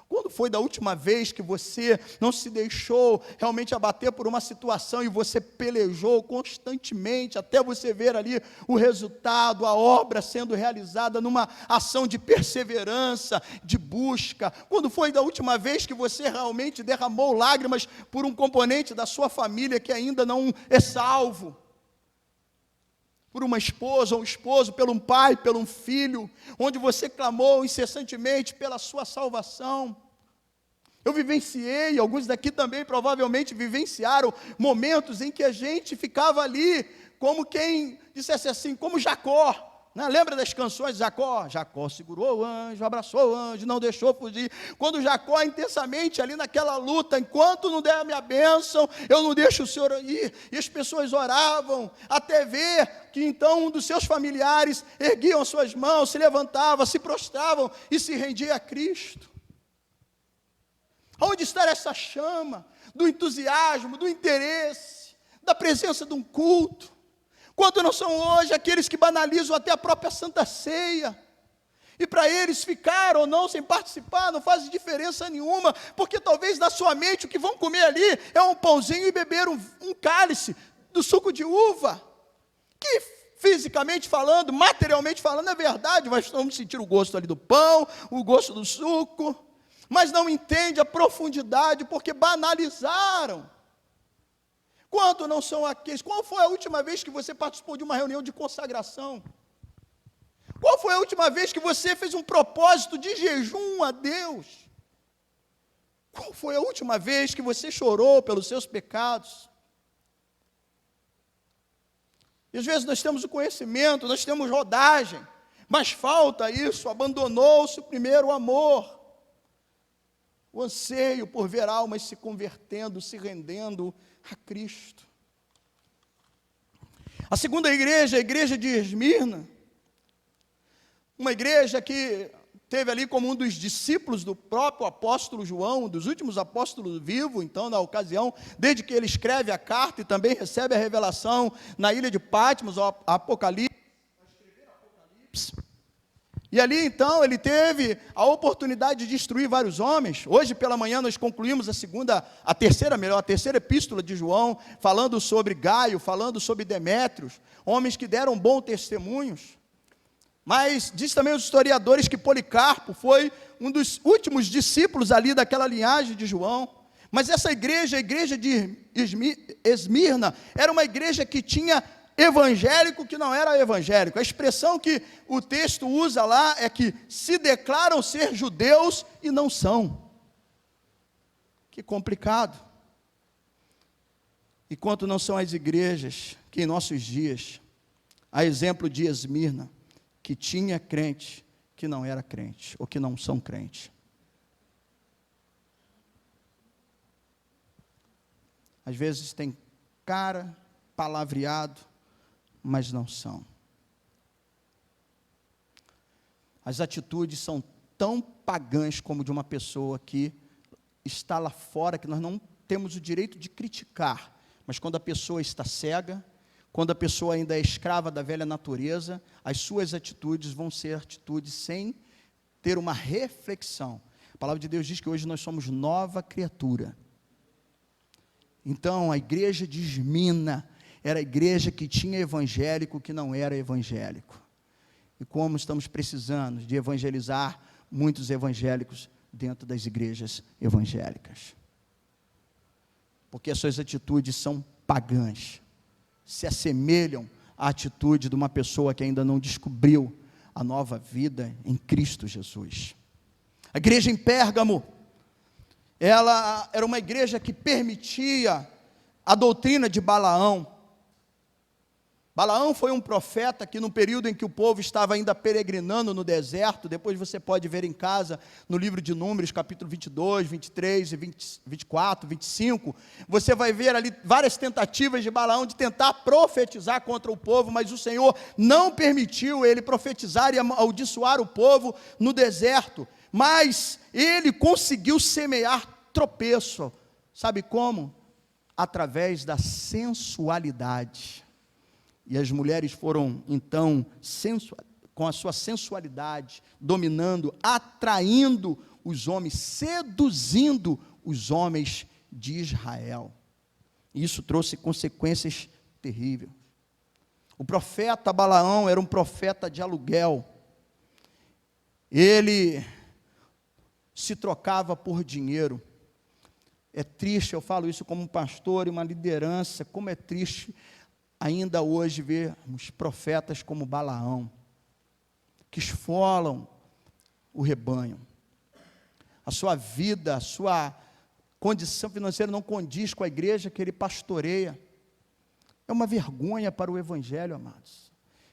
Quando foi da última vez que você não se deixou realmente abater por uma situação e você pelejou constantemente até você ver ali o resultado, a obra sendo realizada numa ação de perseverança, de busca? Quando foi da última vez que você realmente derramou lágrimas por um componente da sua família que ainda não é salvo? Por uma esposa ou um esposo, pelo um pai, pelo um filho, onde você clamou incessantemente pela sua salvação. Eu vivenciei, alguns daqui também provavelmente vivenciaram momentos em que a gente ficava ali, como quem dissesse assim, como Jacó. Lembra das canções de Jacó? Jacó segurou o anjo, abraçou o anjo, não deixou fugir. Quando Jacó intensamente ali naquela luta, enquanto não der a minha bênção, eu não deixo o Senhor ir. E as pessoas oravam, até ver que então um dos seus familiares erguiam as suas mãos, se levantavam, se prostravam e se rendia a Cristo. Onde está essa chama do entusiasmo, do interesse, da presença de um culto? Quanto não são hoje aqueles que banalizam até a própria Santa Ceia, e para eles ficar ou não sem participar não faz diferença nenhuma, porque talvez na sua mente o que vão comer ali é um pãozinho e beber um cálice do suco de uva, que fisicamente falando, materialmente falando é verdade, mas vamos sentir o gosto ali do pão, o gosto do suco, mas não entende a profundidade porque banalizaram. Quanto não são aqueles? Qual foi a última vez que você participou de uma reunião de consagração? Qual foi a última vez que você fez um propósito de jejum a Deus? Qual foi a última vez que você chorou pelos seus pecados? E às vezes nós temos o conhecimento, nós temos rodagem, mas falta isso, abandonou-se o primeiro amor. O anseio por ver almas se convertendo, se rendendo a Cristo. A segunda igreja, a igreja de Esmirna, uma igreja que teve ali como um dos discípulos do próprio apóstolo João, um dos últimos apóstolos vivos, então, na ocasião, desde que ele escreve a carta e também recebe a revelação na ilha de Patmos, o Apocalipse. E ali, então, ele teve a oportunidade de instruir vários homens. Hoje, pela manhã, nós concluímos a terceira epístola de João, falando sobre Gaio, falando sobre Demétrios, homens que deram bons testemunhos. Mas diz também os historiadores que Policarpo foi um dos últimos discípulos ali daquela linhagem de João. Mas essa igreja, a igreja de Esmirna, era uma igreja que tinha evangélico que não era evangélico. A expressão que o texto usa lá é que se declaram ser judeus e não são. Que complicado. E quanto não são as igrejas que em nossos dias, a exemplo de Esmirna, que tinha crente que não era crente, ou que não são crentes. Às vezes tem cara, palavreado, mas não são. as atitudes são tão pagãs como de uma pessoa que está lá fora, que nós não temos o direito de criticar, mas quando a pessoa está cega, quando a pessoa ainda é escrava da velha natureza, as suas atitudes vão ser atitudes sem ter uma reflexão. A palavra de Deus diz que hoje nós somos nova criatura. Então, a igreja de Esmina era a igreja que tinha evangélico que não era evangélico. E como estamos precisando de evangelizar muitos evangélicos dentro das igrejas evangélicas. Porque as suas atitudes são pagãs, se assemelham à atitude de uma pessoa que ainda não descobriu a nova vida em Cristo Jesus. A igreja em Pérgamo, ela era uma igreja que permitia a doutrina de Balaão. Balaão foi um profeta que no período em que o povo estava ainda peregrinando no deserto, depois você pode ver em casa, no livro de Números, capítulo 22, 23, 24, 25, você vai ver ali várias tentativas de Balaão de tentar profetizar contra o povo, mas o Senhor não permitiu ele profetizar e amaldiçoar o povo no deserto, mas ele conseguiu semear tropeço, sabe como? Através da sensualidade. E as mulheres foram, então, com a sua sensualidade, dominando, atraindo os homens, seduzindo os homens de Israel. E isso trouxe consequências terríveis. O profeta Balaão era um profeta de aluguel. Ele se trocava por dinheiro. É triste, eu falo isso como um pastor e uma liderança, como é triste ainda hoje vermos profetas como Balaão, que esfolam o rebanho. A sua vida, a sua condição financeira não condiz com a igreja que ele pastoreia. É uma vergonha para o evangelho, amados.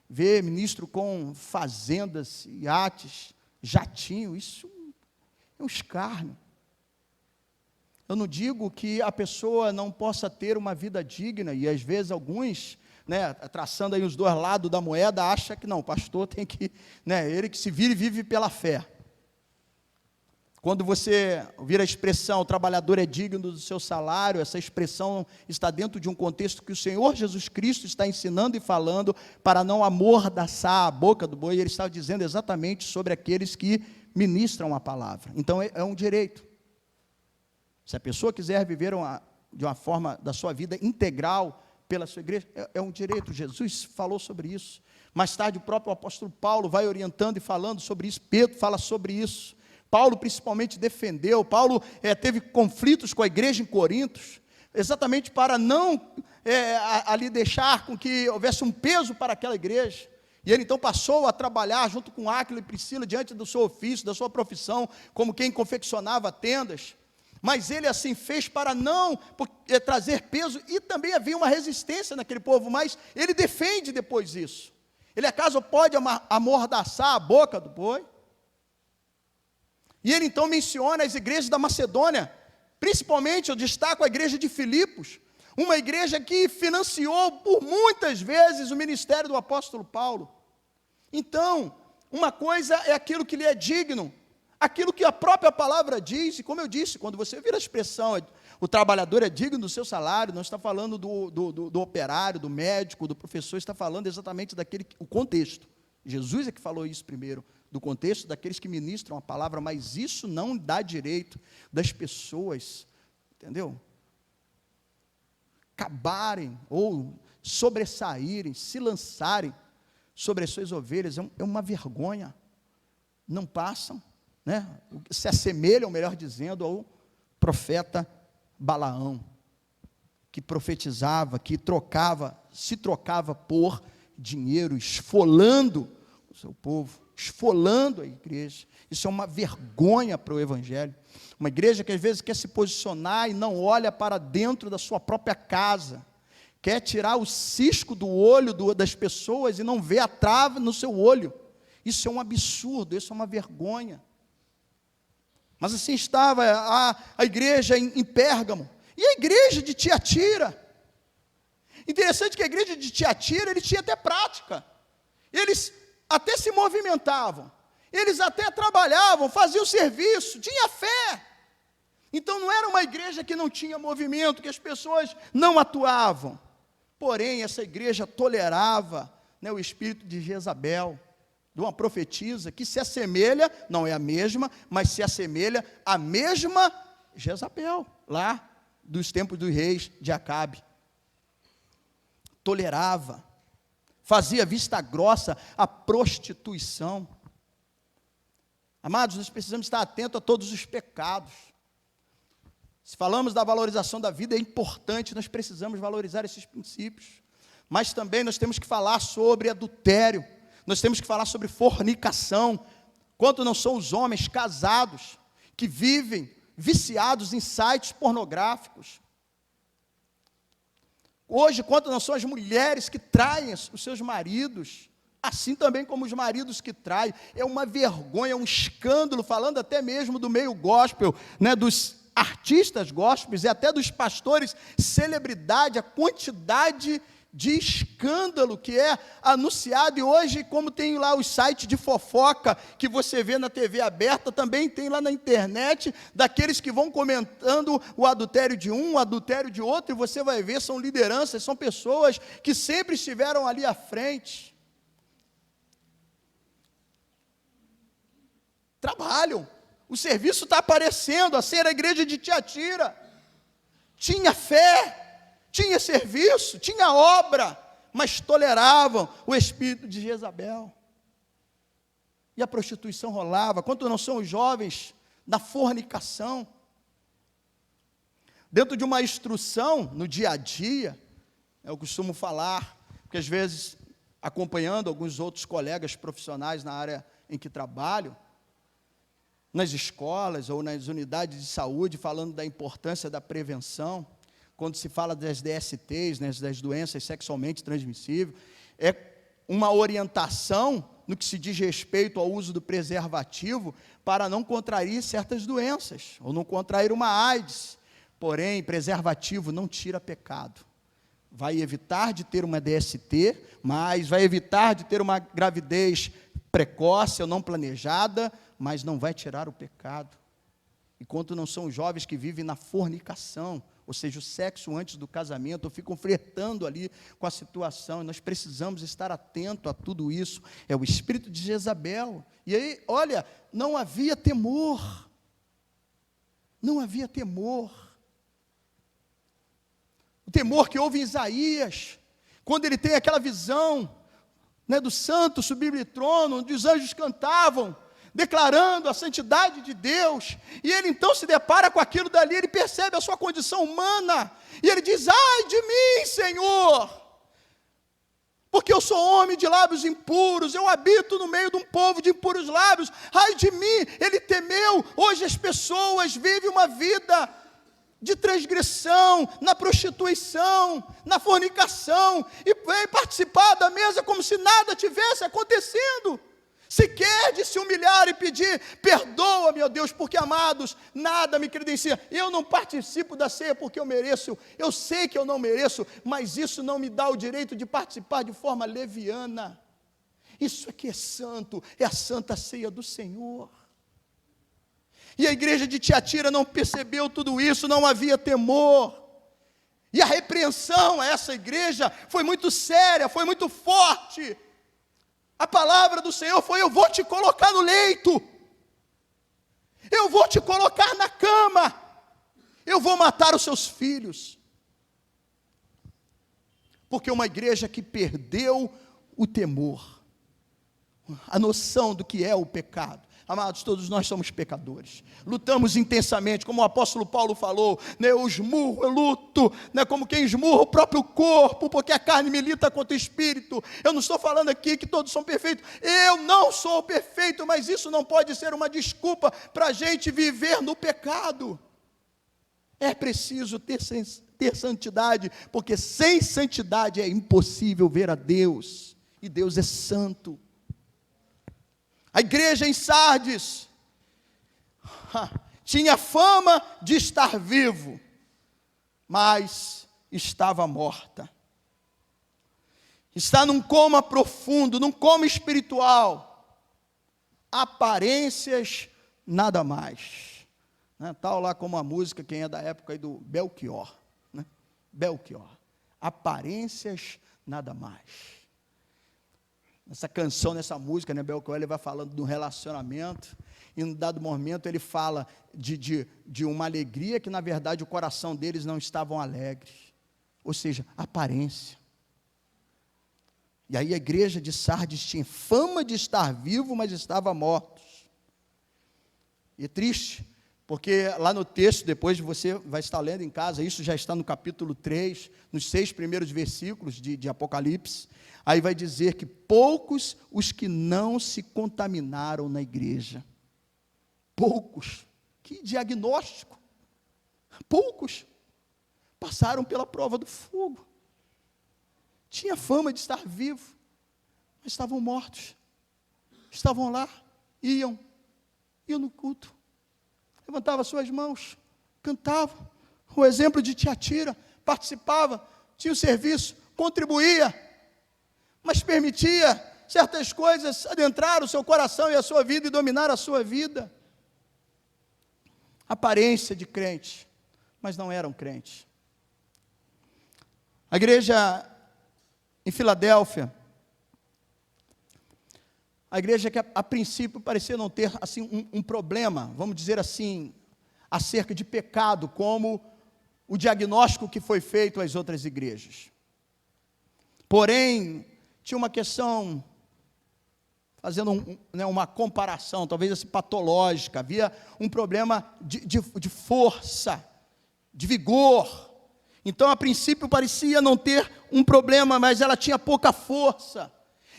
Ver ministro com fazendas, iates, jatinho, isso é um escárnio. Eu não digo que a pessoa não possa ter uma vida digna, e às vezes alguns, traçando aí os dois lados da moeda, acham que não, o pastor tem que, ele que se vira e vive pela fé. Quando você ouvir a expressão, o trabalhador é digno do seu salário, essa expressão está dentro de um contexto que o Senhor Jesus Cristo está ensinando e falando para não amordaçar a boca do boi, ele está dizendo exatamente sobre aqueles que ministram a palavra. Então é um direito. Se a pessoa quiser viver de uma forma da sua vida integral pela sua igreja, é um direito. Jesus falou sobre isso. Mais tarde o próprio apóstolo Paulo vai orientando e falando sobre isso. Pedro fala sobre isso. Paulo principalmente defendeu. Paulo teve conflitos com a igreja em Corintos, exatamente para não ali deixar com que houvesse um peso para aquela igreja. E ele então passou a trabalhar junto com Áquila e Priscila diante do seu ofício, da sua profissão, como quem confeccionava tendas. Mas ele assim fez para não trazer peso, e também havia uma resistência naquele povo, mas ele defende depois isso. Ele acaso pode amordaçar a boca do boi? E ele então menciona as igrejas da Macedônia, principalmente eu destaco a igreja de Filipos, uma igreja que financiou por muitas vezes o ministério do apóstolo Paulo. Então, uma coisa é aquilo que lhe é digno, aquilo que a própria palavra diz, e como eu disse, quando você vira a expressão, o trabalhador é digno do seu salário, não está falando do operário, do médico, do professor, está falando exatamente o contexto. Jesus é que falou isso primeiro, do contexto daqueles que ministram a palavra, mas isso não dá direito das pessoas, entendeu? Acabarem ou sobressaírem, se lançarem sobre as suas ovelhas, é uma vergonha. Não passam, se assemelham, melhor dizendo, ao profeta Balaão, que profetizava, que se trocava por dinheiro, esfolando o seu povo, esfolando a igreja. Isso é uma vergonha para o evangelho. Uma igreja que às vezes quer se posicionar e não olha para dentro da sua própria casa, quer tirar o cisco do olho das pessoas e não vê a trava no seu olho. Isso é um absurdo, isso é uma vergonha. Mas assim estava a igreja em Pérgamo. E a igreja de Tiatira? Interessante que a igreja de Tiatira, eles tinham até prática. Eles até se movimentavam. Eles até trabalhavam, faziam serviço, tinha fé. Então não era uma igreja que não tinha movimento, que as pessoas não atuavam. Porém, essa igreja tolerava, né, o espírito de Jezabel, de uma profetisa que se assemelha, não é a mesma, mas se assemelha à mesma Jezabel, lá dos tempos dos reis de Acabe. Tolerava, fazia vista grossa à prostituição. Amados, nós precisamos estar atentos a todos os pecados. Se falamos da valorização da vida, é importante, nós precisamos valorizar esses princípios. Mas também nós temos que falar sobre adultério, nós temos que falar sobre fornicação. Quanto não são os homens casados que vivem viciados em sites pornográficos? Hoje, quanto não são as mulheres que traem os seus maridos, assim também como os maridos que traem? É uma vergonha, é um escândalo, falando até mesmo do meio gospel, né, dos artistas gospels e até dos pastores, celebridade, a quantidade de escândalo que é anunciado. E hoje, como tem lá os sites de fofoca que você vê na TV aberta, também tem lá na internet, daqueles que vão comentando o adultério de um, o adultério de outro, e você vai ver, são lideranças, são pessoas que sempre estiveram ali à frente. Trabalham, o serviço está aparecendo, assim era a igreja de Tiatira. Tinha fé, tinha serviço, tinha obra, mas toleravam o espírito de Jezabel. E a prostituição rolava. Quanto não são os jovens na fornicação? Dentro de uma instrução, no dia a dia, eu costumo falar, porque às vezes, acompanhando alguns outros colegas profissionais na área em que trabalho, nas escolas ou nas unidades de saúde, falando da importância da prevenção, quando se fala das DSTs, né, das doenças sexualmente transmissíveis, é uma orientação no que se diz respeito ao uso do preservativo para não contrair certas doenças, ou não contrair uma AIDS. Porém, preservativo não tira pecado. Vai evitar de ter uma DST, mas vai evitar de ter uma gravidez precoce ou não planejada, mas não vai tirar o pecado. Enquanto não são os jovens que vivem na fornicação, ou seja, o sexo antes do casamento, ou ficam flertando ali com a situação, e nós precisamos estar atentos a tudo isso. É o espírito de Jezabel. E aí, olha, não havia temor. Não havia temor. O temor que houve em Isaías, quando ele tem aquela visão, né, do santo sublime trono, onde os anjos cantavam, declarando a santidade de Deus, e ele então se depara com aquilo dali, ele percebe a sua condição humana, e ele diz: ai de mim, Senhor, porque eu sou homem de lábios impuros, eu habito no meio de um povo de impuros lábios, ai de mim. Ele temeu. Hoje as pessoas vivem uma vida de transgressão, na prostituição, na fornicação, e vem participar da mesa como se nada tivesse acontecendo. Se quer de se humilhar e pedir, perdoa-me, ó Deus, porque, amados, nada me credencia. Eu não participo da ceia porque eu mereço, eu sei que eu não mereço, mas isso não me dá o direito de participar de forma leviana. Isso aqui é santo, é a santa ceia do Senhor. E a igreja de Tiatira não percebeu tudo isso, não havia temor. E a repreensão a essa igreja foi muito séria, foi muito forte. A palavra do Senhor foi: eu vou te colocar no leito, eu vou te colocar na cama, eu vou matar os seus filhos. Porque uma igreja que perdeu o temor, a noção do que é o pecado. Amados, todos nós somos pecadores, lutamos intensamente, como o apóstolo Paulo falou, né, eu esmurro, eu luto, né, como quem esmurra o próprio corpo, porque a carne milita contra o espírito. Eu não estou falando aqui que todos são perfeitos, eu não sou perfeito, mas isso não pode ser uma desculpa para a gente viver no pecado. É preciso ter santidade, porque sem santidade é impossível ver a Deus, e Deus é santo. A igreja em Sardes tinha fama de estar vivo, mas estava morta. Está num coma profundo, num coma espiritual. aparências nada mais. Né? Tal lá como a música, quem é da época aí do Belchior. Né? Belchior. Aparências nada mais. Nessa canção, nessa música, né, Belchior, ele vai falando do relacionamento, e em um dado momento ele fala de uma alegria que, na verdade, o coração deles não estavam alegres. Ou seja, aparência. E aí a igreja de Sardes tinha fama de estar vivo, mas estava mortos. E é triste, porque lá no texto, depois você vai estar lendo em casa, isso já está no capítulo 3, nos 6 primeiros versículos de Apocalipse, aí vai dizer que poucos os que não se contaminaram na igreja. Poucos. Que diagnóstico. Poucos passaram pela prova do fogo. Tinha fama de estar vivo, mas estavam mortos. Estavam lá, iam no culto. Levantavam suas mãos, cantavam. O exemplo de Tiatira, participava, tinha o serviço, contribuía, mas permitia certas coisas adentrar o seu coração e a sua vida e dominar a sua vida. Aparência de crente, mas não eram crentes. A igreja em Filadélfia, a igreja que a princípio parecia não ter assim um problema, vamos dizer assim, acerca de pecado, como o diagnóstico que foi feito às outras igrejas. Porém, tinha uma questão, fazendo uma comparação, talvez assim patológica, havia um problema de força, de vigor. Então, a princípio, parecia não ter um problema, mas ela tinha pouca força.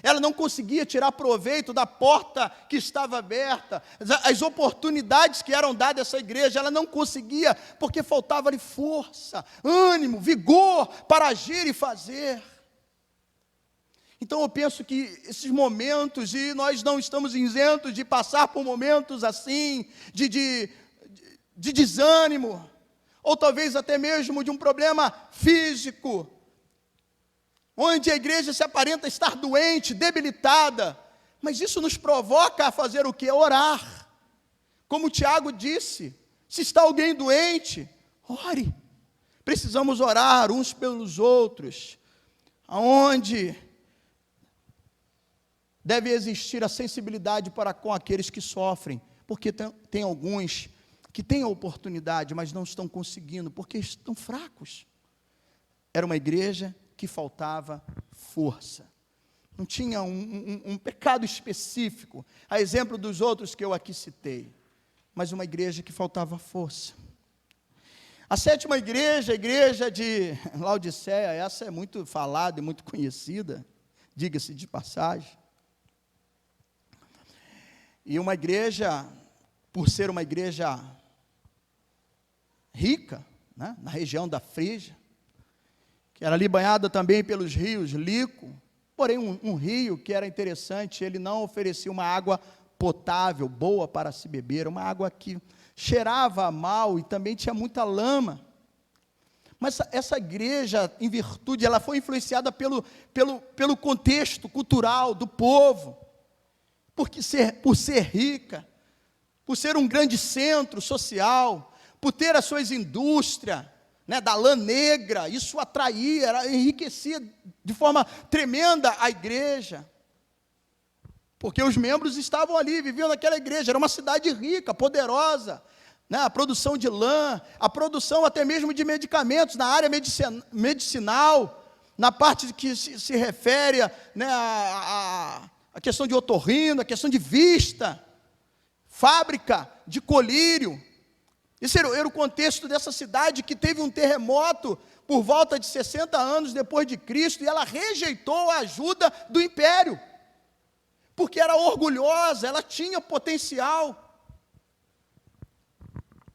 Ela não conseguia tirar proveito da porta que estava aberta, as oportunidades que eram dadas a essa igreja, ela não conseguia, porque faltava-lhe força, ânimo, vigor para agir e fazer. Então eu penso que esses momentos, e nós não estamos isentos de passar por momentos assim, de desânimo, ou talvez até mesmo de um problema físico, onde a igreja se aparenta estar doente, debilitada, mas isso nos provoca a fazer o quê? Orar. Como o Tiago disse, se está alguém doente, ore. Precisamos orar uns pelos outros, aonde deve existir a sensibilidade para com aqueles que sofrem, porque tem alguns que têm a oportunidade, mas não estão conseguindo, porque estão fracos. Era uma igreja que faltava força. Não tinha um pecado específico, a exemplo dos outros que eu aqui citei, mas uma igreja que faltava força. A 7ª igreja, a igreja de Laodiceia, essa é muito falada e muito conhecida, diga-se de passagem. E uma igreja, por ser uma igreja rica, né, na região da Frígia, que era ali banhada também pelos rios Lico, porém um rio que era interessante, ele não oferecia uma água potável, boa para se beber, uma água que cheirava mal e também tinha muita lama. Mas essa igreja, em virtude, ela foi influenciada pelo contexto cultural do povo, por ser rica, por ser um grande centro social, por ter as suas indústrias, né, da lã negra, isso atraía, enriquecia de forma tremenda a igreja, porque os membros estavam ali, viviam naquela igreja, era uma cidade rica, poderosa, né, a produção de lã, a produção até mesmo de medicamentos, na área medicinal, na parte que se refere, né, a questão de otorrino, a questão de vista, fábrica de colírio. Esse era o contexto dessa cidade que teve um terremoto por volta de 60 anos depois de Cristo, e ela rejeitou a ajuda do império, porque era orgulhosa, ela tinha potencial,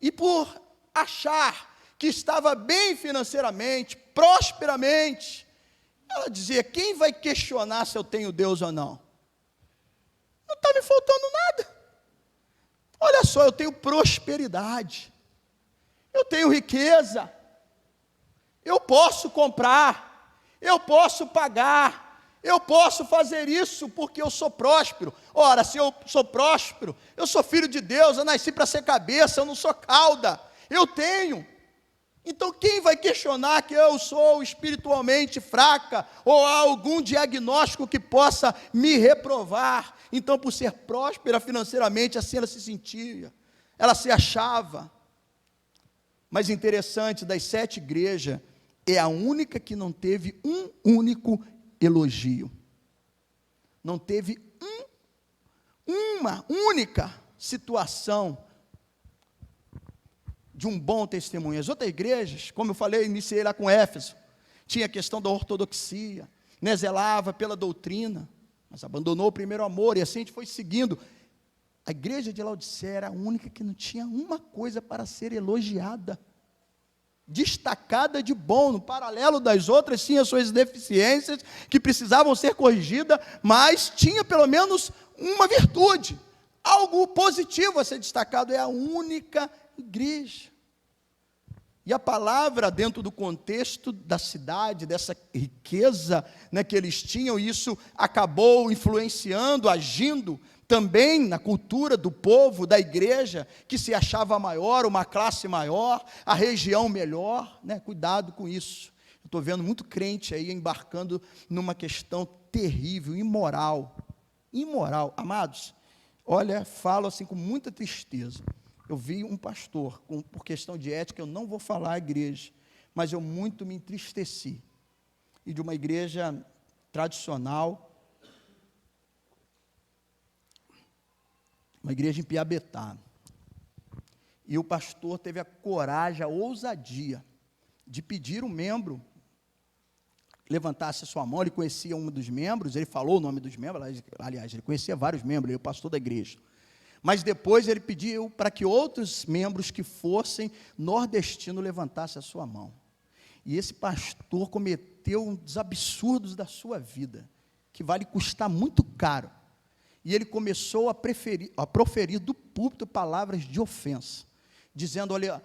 e por achar que estava bem financeiramente, prosperamente, ela dizia: quem vai questionar se eu tenho Deus ou não? Não está me faltando nada. Olha só, eu tenho prosperidade, eu tenho riqueza, eu posso comprar, eu posso pagar, eu posso fazer isso porque eu sou próspero. Ora, se eu sou próspero, eu sou filho de Deus, eu nasci para ser cabeça, eu não sou cauda, eu tenho. Então quem vai questionar que eu sou espiritualmente fraca, ou há algum diagnóstico que possa me reprovar? Então, por ser próspera financeiramente, assim ela se sentia, ela se achava. Mas interessante, das 7 igrejas, é a única que não teve um único elogio. Não teve uma única situação de um bom testemunho. As outras igrejas, como eu falei, iniciei lá com Éfeso, tinha a questão da ortodoxia, né, zelava pela doutrina, mas abandonou o primeiro amor, e assim a gente foi seguindo. A igreja de Laodiceia era a única que não tinha uma coisa para ser elogiada, destacada de bom. No paralelo das outras, tinha suas deficiências que precisavam ser corrigidas, mas tinha pelo menos uma virtude, algo positivo a ser destacado. É a única igreja. E a palavra, dentro do contexto da cidade, dessa riqueza, né, que eles tinham, isso acabou influenciando, agindo também na cultura do povo, da igreja, que se achava maior, uma classe maior, a região melhor, né? Cuidado com isso. Eu estou vendo muito crente aí embarcando numa questão terrível, imoral. Amados, olha, falo assim com muita tristeza. Eu vi um pastor, por questão de ética, eu não vou falar a igreja, mas eu muito me entristeci. E de uma igreja tradicional, uma igreja em Piabetá. E o pastor teve a coragem, a ousadia de pedir um membro levantasse a sua mão. Ele conhecia um dos membros, ele falou o nome dos membros, aliás, ele conhecia vários membros, ele é o pastor da igreja. Mas depois ele pediu para que outros membros que fossem nordestinos levantassem a sua mão. E esse pastor cometeu um dos absurdos da sua vida, que vai lhe custar muito caro. E ele começou a proferir do púlpito palavras de ofensa, dizendo, olha,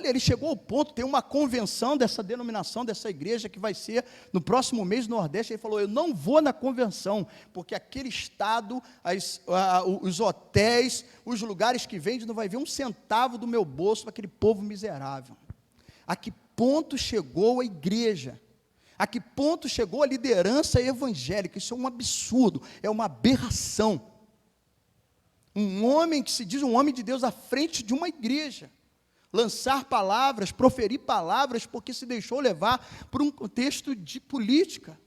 ele chegou ao ponto, tem uma convenção dessa denominação, dessa igreja, que vai ser no próximo mês no Nordeste. Ele falou, eu não vou na convenção, porque aquele estado, os hotéis, os lugares que vendem, não vai ver um centavo do meu bolso para aquele povo miserável. A que ponto chegou a igreja? A que ponto chegou a liderança evangélica? Isso é um absurdo, é uma aberração. Um homem que se diz um homem de Deus à frente de uma igreja, lançar palavras, proferir palavras, porque se deixou levar por um contexto de política.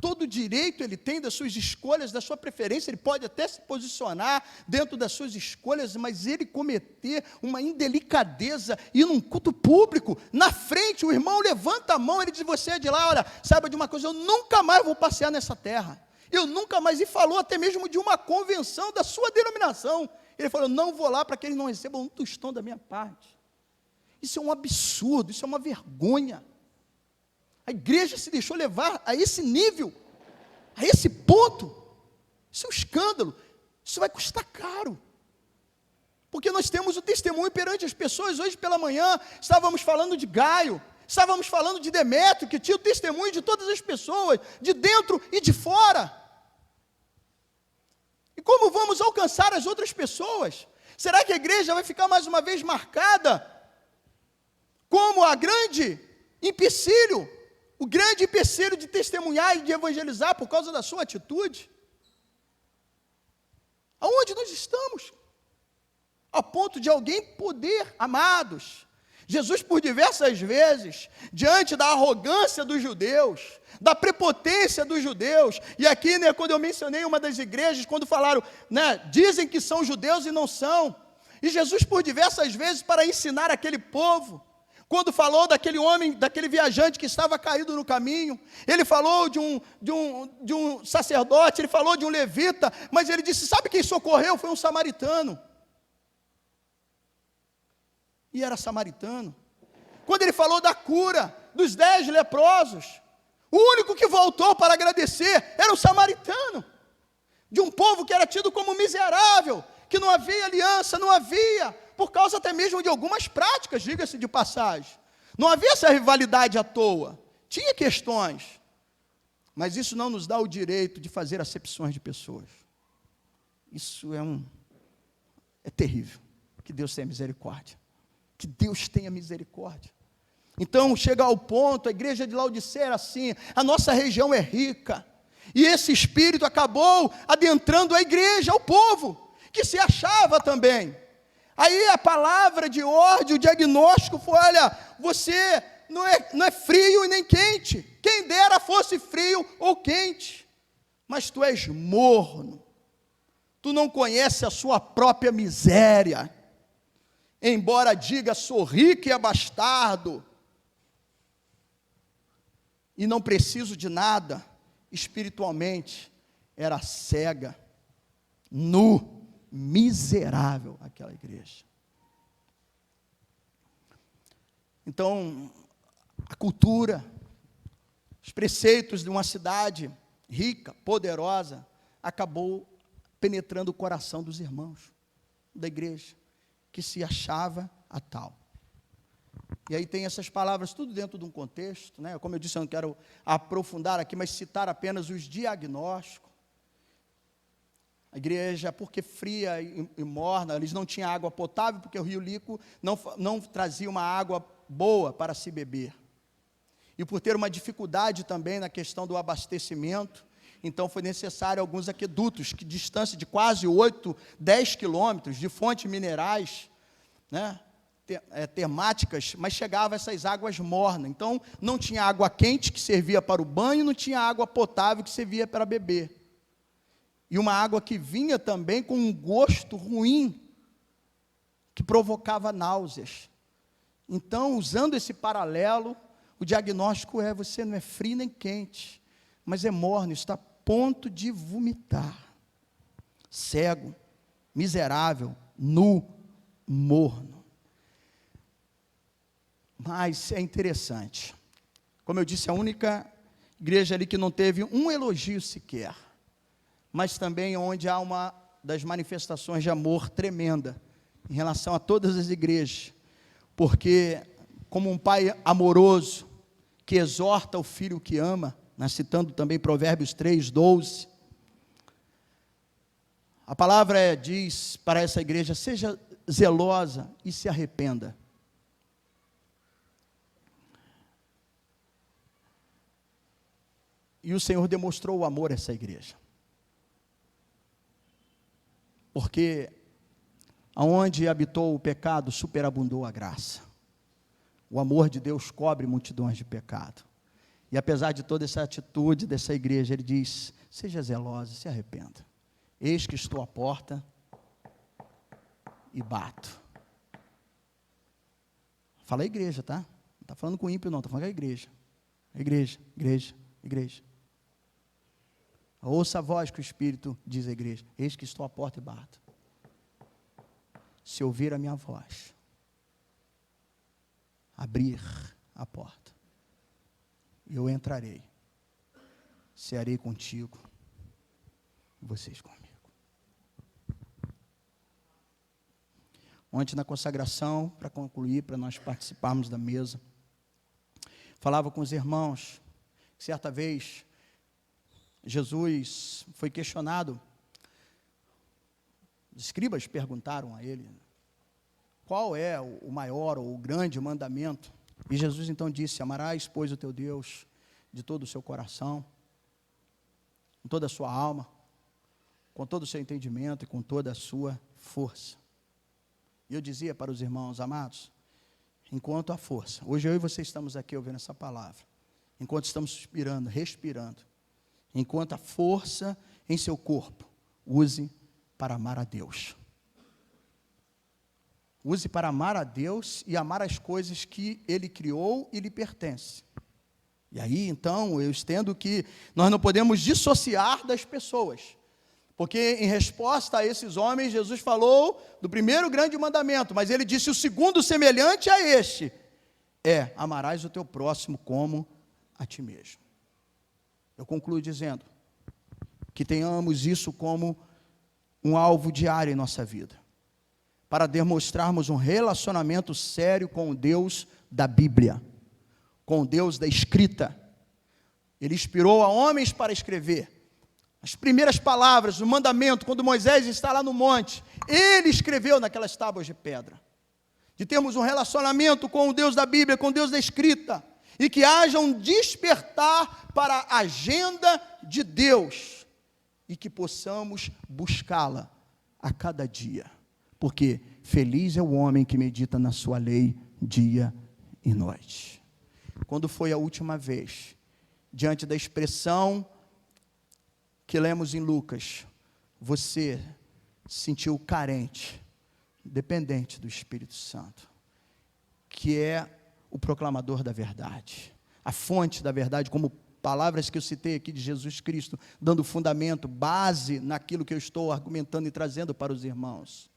Todo direito ele tem das suas escolhas, da sua preferência, ele pode até se posicionar dentro das suas escolhas, mas ele cometer uma indelicadeza, e num culto público, na frente, o irmão levanta a mão, ele diz, você é de lá, olha, saiba de uma coisa, eu nunca mais vou passear nessa terra, eu nunca mais, e falou até mesmo de uma convenção da sua denominação. Ele falou, não vou lá para que eles não recebam um tostão da minha parte. Isso é um absurdo, isso é uma vergonha. A igreja se deixou levar a esse nível, a esse ponto. Isso é um escândalo, isso vai custar caro. Porque nós temos o testemunho perante as pessoas. Hoje pela manhã, estávamos falando de Gaio, estávamos falando de Demétrio, que tinha o testemunho de todas as pessoas, de dentro e de fora. E como vamos alcançar as outras pessoas? Será que a igreja vai ficar mais uma vez marcada como a grande empecilho, o grande empecilho de testemunhar e de evangelizar por causa da sua atitude? Aonde nós estamos? A ponto de alguém poder, amados, Jesus por diversas vezes, diante da arrogância dos judeus, da prepotência dos judeus, e aqui, né, quando eu mencionei uma das igrejas, quando falaram, né, dizem que são judeus e não são, e Jesus por diversas vezes, para ensinar aquele povo, quando falou daquele homem, daquele viajante que estava caído no caminho, ele falou de um sacerdote, ele falou de um levita, mas ele disse, sabe quem socorreu? Foi um samaritano. E era samaritano. Quando ele falou da cura dos 10 leprosos, o único que voltou para agradecer era um samaritano, de um povo que era tido como miserável, que não havia aliança, não havia, por causa até mesmo de algumas práticas, diga-se de passagem, não havia essa rivalidade à toa, tinha questões. Mas isso não nos dá o direito de fazer acepções de pessoas. Isso é terrível. Que Deus tenha misericórdia. Que Deus tenha misericórdia. Então, chega ao ponto, a igreja de Laodiceia era assim, a nossa região é rica, e esse espírito acabou adentrando a igreja, ao povo, que se achava também. Aí a palavra de ordem, o diagnóstico foi, olha, você não é frio e nem quente, quem dera fosse frio ou quente, mas tu és morno, tu não conheces a sua própria miséria, embora diga, sou rico e abastardo, e não preciso de nada, espiritualmente, era cega, nu, miserável, aquela igreja. Então, a cultura, os preceitos de uma cidade rica, poderosa, acabou penetrando o coração dos irmãos da igreja, que se achava a tal. E aí tem essas palavras, tudo dentro de um contexto, né? Como eu disse, eu não quero aprofundar aqui, mas citar apenas os diagnósticos. A igreja, porque fria e morna, eles não tinham água potável, porque o rio Lico não trazia uma água boa para se beber. E por ter uma dificuldade também na questão do abastecimento, então foi necessário alguns aquedutos, que distância de quase 8, 10 quilômetros, de fontes minerais, né? Termáticas, mas chegava essas águas mornas. Então, não tinha água quente que servia para o banho, não tinha água potável que servia para beber. E uma água que vinha também com um gosto ruim, que provocava náuseas. Então, usando esse paralelo, o diagnóstico é, você não é frio nem quente, mas é morno, está a ponto de vomitar. Cego, miserável, nu, morno. Mas é interessante, como eu disse, a única igreja ali que não teve um elogio sequer, mas também onde há uma das manifestações de amor tremenda, em relação a todas as igrejas, porque como um pai amoroso, que exorta o filho que ama, né, citando também Provérbios 3:12, a palavra diz para essa igreja, seja zelosa e se arrependa. E o Senhor demonstrou o amor a essa igreja. Porque aonde habitou o pecado, superabundou a graça. O amor de Deus cobre multidões de pecado. E apesar de toda essa atitude dessa igreja, ele diz, seja zelosa, se arrependa. Eis que estou à porta e bato. Fala a igreja, tá? Não está falando com ímpio não, está falando com a igreja. Igreja, igreja, igreja. Ouça a voz que o Espírito diz à igreja, eis que estou à porta e bato. Se ouvir a minha voz, abrir a porta, eu entrarei, cearei contigo, e vocês comigo. Ontem na consagração, para concluir, para nós participarmos da mesa, falava com os irmãos, que certa vez, Jesus foi questionado, os escribas perguntaram a ele, qual é o maior ou o grande mandamento? E Jesus então disse, amarás, pois, o teu Deus de todo o seu coração, com toda a sua alma, com todo o seu entendimento e com toda a sua força. E eu dizia para os irmãos amados, enquanto a força, hoje eu e você estamos aqui ouvindo essa palavra, enquanto estamos suspirando, respirando, enquanto a força em seu corpo, use para amar a Deus. Use para amar a Deus e amar as coisas que Ele criou e lhe pertence. E aí, então, eu estendo que nós não podemos dissociar das pessoas. Porque em resposta a esses homens, Jesus falou do primeiro grande mandamento, mas Ele disse o segundo semelhante a este, amarás o teu próximo como a ti mesmo. Eu concluo dizendo que tenhamos isso como um alvo diário em nossa vida, para demonstrarmos um relacionamento sério com o Deus da Bíblia, com o Deus da Escrita, Ele inspirou a homens para escrever as primeiras palavras do mandamento, quando Moisés está lá no monte. Ele escreveu naquelas tábuas de pedra. De termos um relacionamento com o Deus da Bíblia, com o Deus da escrita, e que haja um despertar para a agenda de Deus, e que possamos buscá-la a cada dia, porque feliz é o homem que medita na sua lei dia e noite. Quando foi a última vez, diante da expressão que lemos em Lucas, você se sentiu carente, dependente do Espírito Santo, que é o proclamador da verdade, a fonte da verdade, como palavras que eu citei aqui de Jesus Cristo, dando fundamento, base naquilo que eu estou argumentando e trazendo para os irmãos.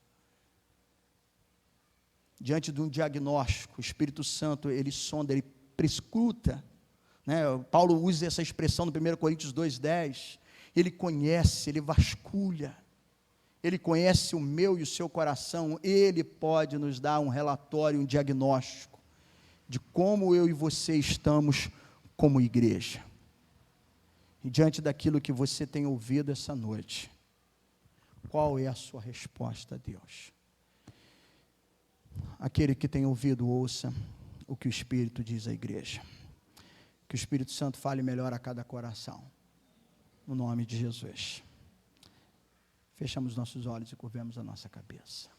Diante de um diagnóstico, o Espírito Santo, ele sonda, ele prescruta, né? Paulo usa essa expressão no 1 Coríntios 2,10, ele conhece, ele vasculha, ele conhece o meu e o seu coração, ele pode nos dar um relatório, um diagnóstico, de como eu e você estamos como igreja. E diante daquilo que você tem ouvido essa noite, qual é a sua resposta a Deus? Aquele que tem ouvido, ouça o que o Espírito diz à igreja. Que o Espírito Santo fale melhor a cada coração. No nome de Jesus. Fechamos nossos olhos e curvemos a nossa cabeça.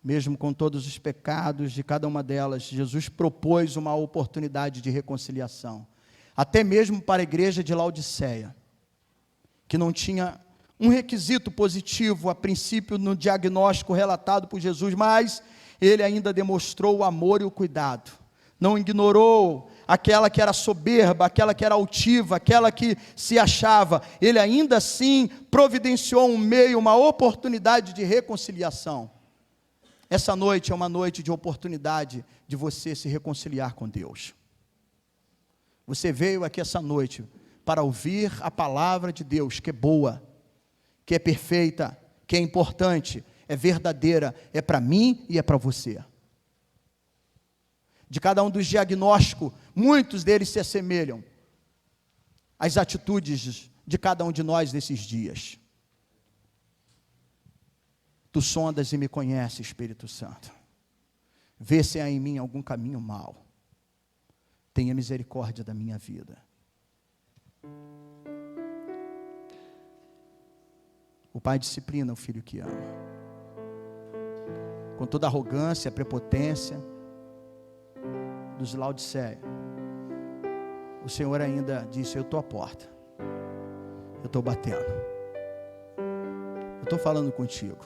Mesmo com todos os pecados de cada uma delas, Jesus propôs uma oportunidade de reconciliação. Até mesmo para a igreja de Laodiceia, que não tinha um requisito positivo a princípio no diagnóstico relatado por Jesus, mas ele ainda demonstrou o amor e o cuidado. Não ignorou aquela que era soberba, aquela que era altiva, aquela que se achava. Ele ainda assim providenciou um meio, uma oportunidade de reconciliação. Essa noite é uma noite de oportunidade de você se reconciliar com Deus. Você veio aqui essa noite para ouvir a palavra de Deus, que é boa, que é perfeita, que é importante, é verdadeira, é para mim e é para você. De cada um dos diagnósticos, muitos deles se assemelham às atitudes de cada um de nós nesses dias. Tu sondas e me conheces, Espírito Santo. Vê se há em mim algum caminho mau. Tenha misericórdia da minha vida. O pai disciplina o filho que ama. Com toda a arrogância, prepotência dos Laodiceia, o Senhor ainda disse: eu estou à porta, eu estou batendo, eu estou falando contigo.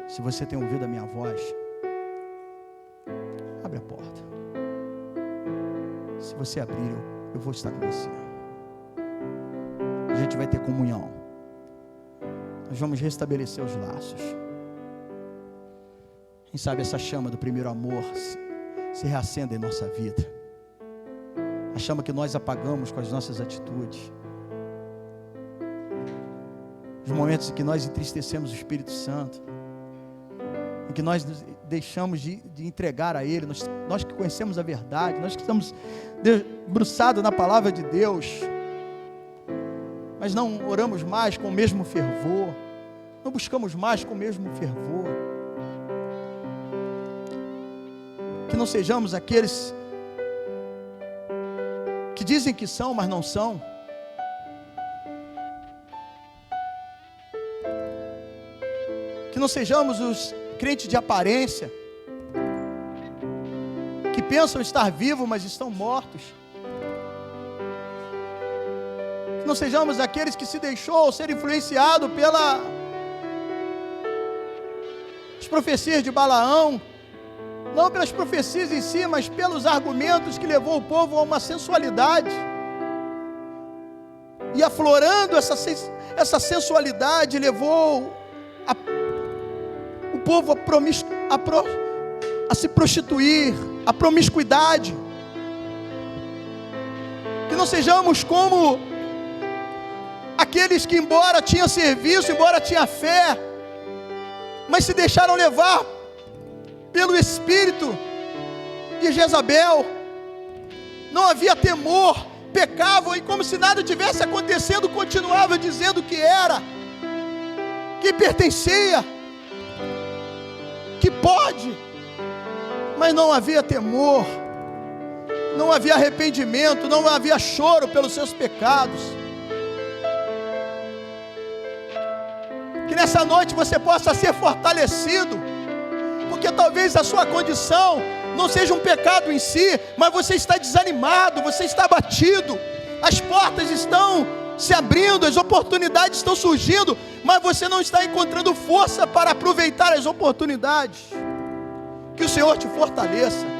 Se você tem ouvido a minha voz, abre a porta. Se você abrir, eu vou estar com você. A gente vai ter comunhão. Nós vamos restabelecer os laços. Quem sabe essa chama do primeiro amor se reacenda em nossa vida. A chama que nós apagamos com as nossas atitudes. Os momentos em que nós entristecemos o Espírito Santo, em que nós nos deixamos de entregar a Ele, nós que conhecemos a verdade, nós que estamos debruçados na palavra de Deus, mas não oramos mais com o mesmo fervor, não buscamos mais com o mesmo fervor. Que não sejamos aqueles que dizem que são, mas não são. Que não sejamos os crentes de aparência, que pensam estar vivos, mas estão mortos. Que não sejamos aqueles que se deixou ser influenciado pelas profecias de Balaão, não pelas profecias em si, mas pelos argumentos que levou o povo a uma sensualidade, e aflorando essa sensualidade, levou o povo a se prostituir, a promiscuidade. Que não sejamos como aqueles que, embora tinham serviço, embora tinham fé, mas se deixaram levar pelo espírito de Jezabel, não havia temor, pecavam e como se nada tivesse acontecendo, continuava dizendo que era, que pertencia, que pode, mas não havia temor, não havia arrependimento, não havia choro pelos seus pecados. Que nessa noite você possa ser fortalecido, porque talvez a sua condição não seja um pecado em si, mas você está desanimado, você está abatido, as portas estão se abrindo, as oportunidades estão surgindo, mas você não está encontrando força para aproveitar as oportunidades. Que o Senhor te fortaleça.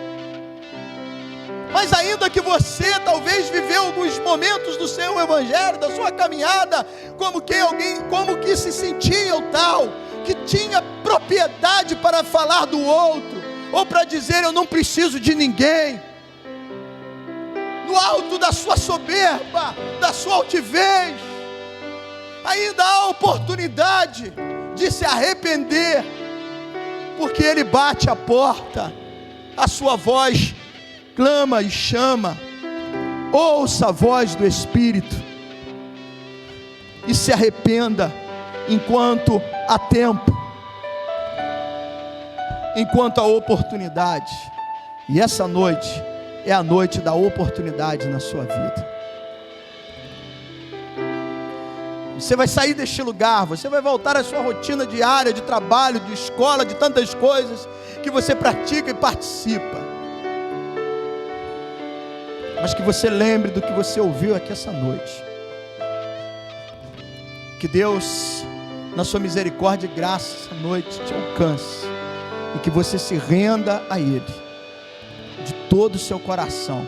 Mas ainda que você talvez viveu alguns momentos do seu evangelho, da sua caminhada, como que se sentia o tal, que tinha propriedade para falar do outro, ou para dizer eu não preciso de ninguém, no alto da sua soberba, da sua altivez, ainda há oportunidade de se arrepender, porque Ele bate a porta, a sua voz clama e chama. Ouça a voz do Espírito e se arrependa enquanto há tempo, enquanto há oportunidade. E essa noite é a noite da oportunidade na sua vida. Você vai sair deste lugar, você vai voltar à sua rotina diária de trabalho, de escola, de tantas coisas que você pratica e participa. Mas que você lembre do que você ouviu aqui essa noite. Que Deus, na sua misericórdia e graça, essa noite te alcance. E que você se renda a Ele, de todo o seu coração.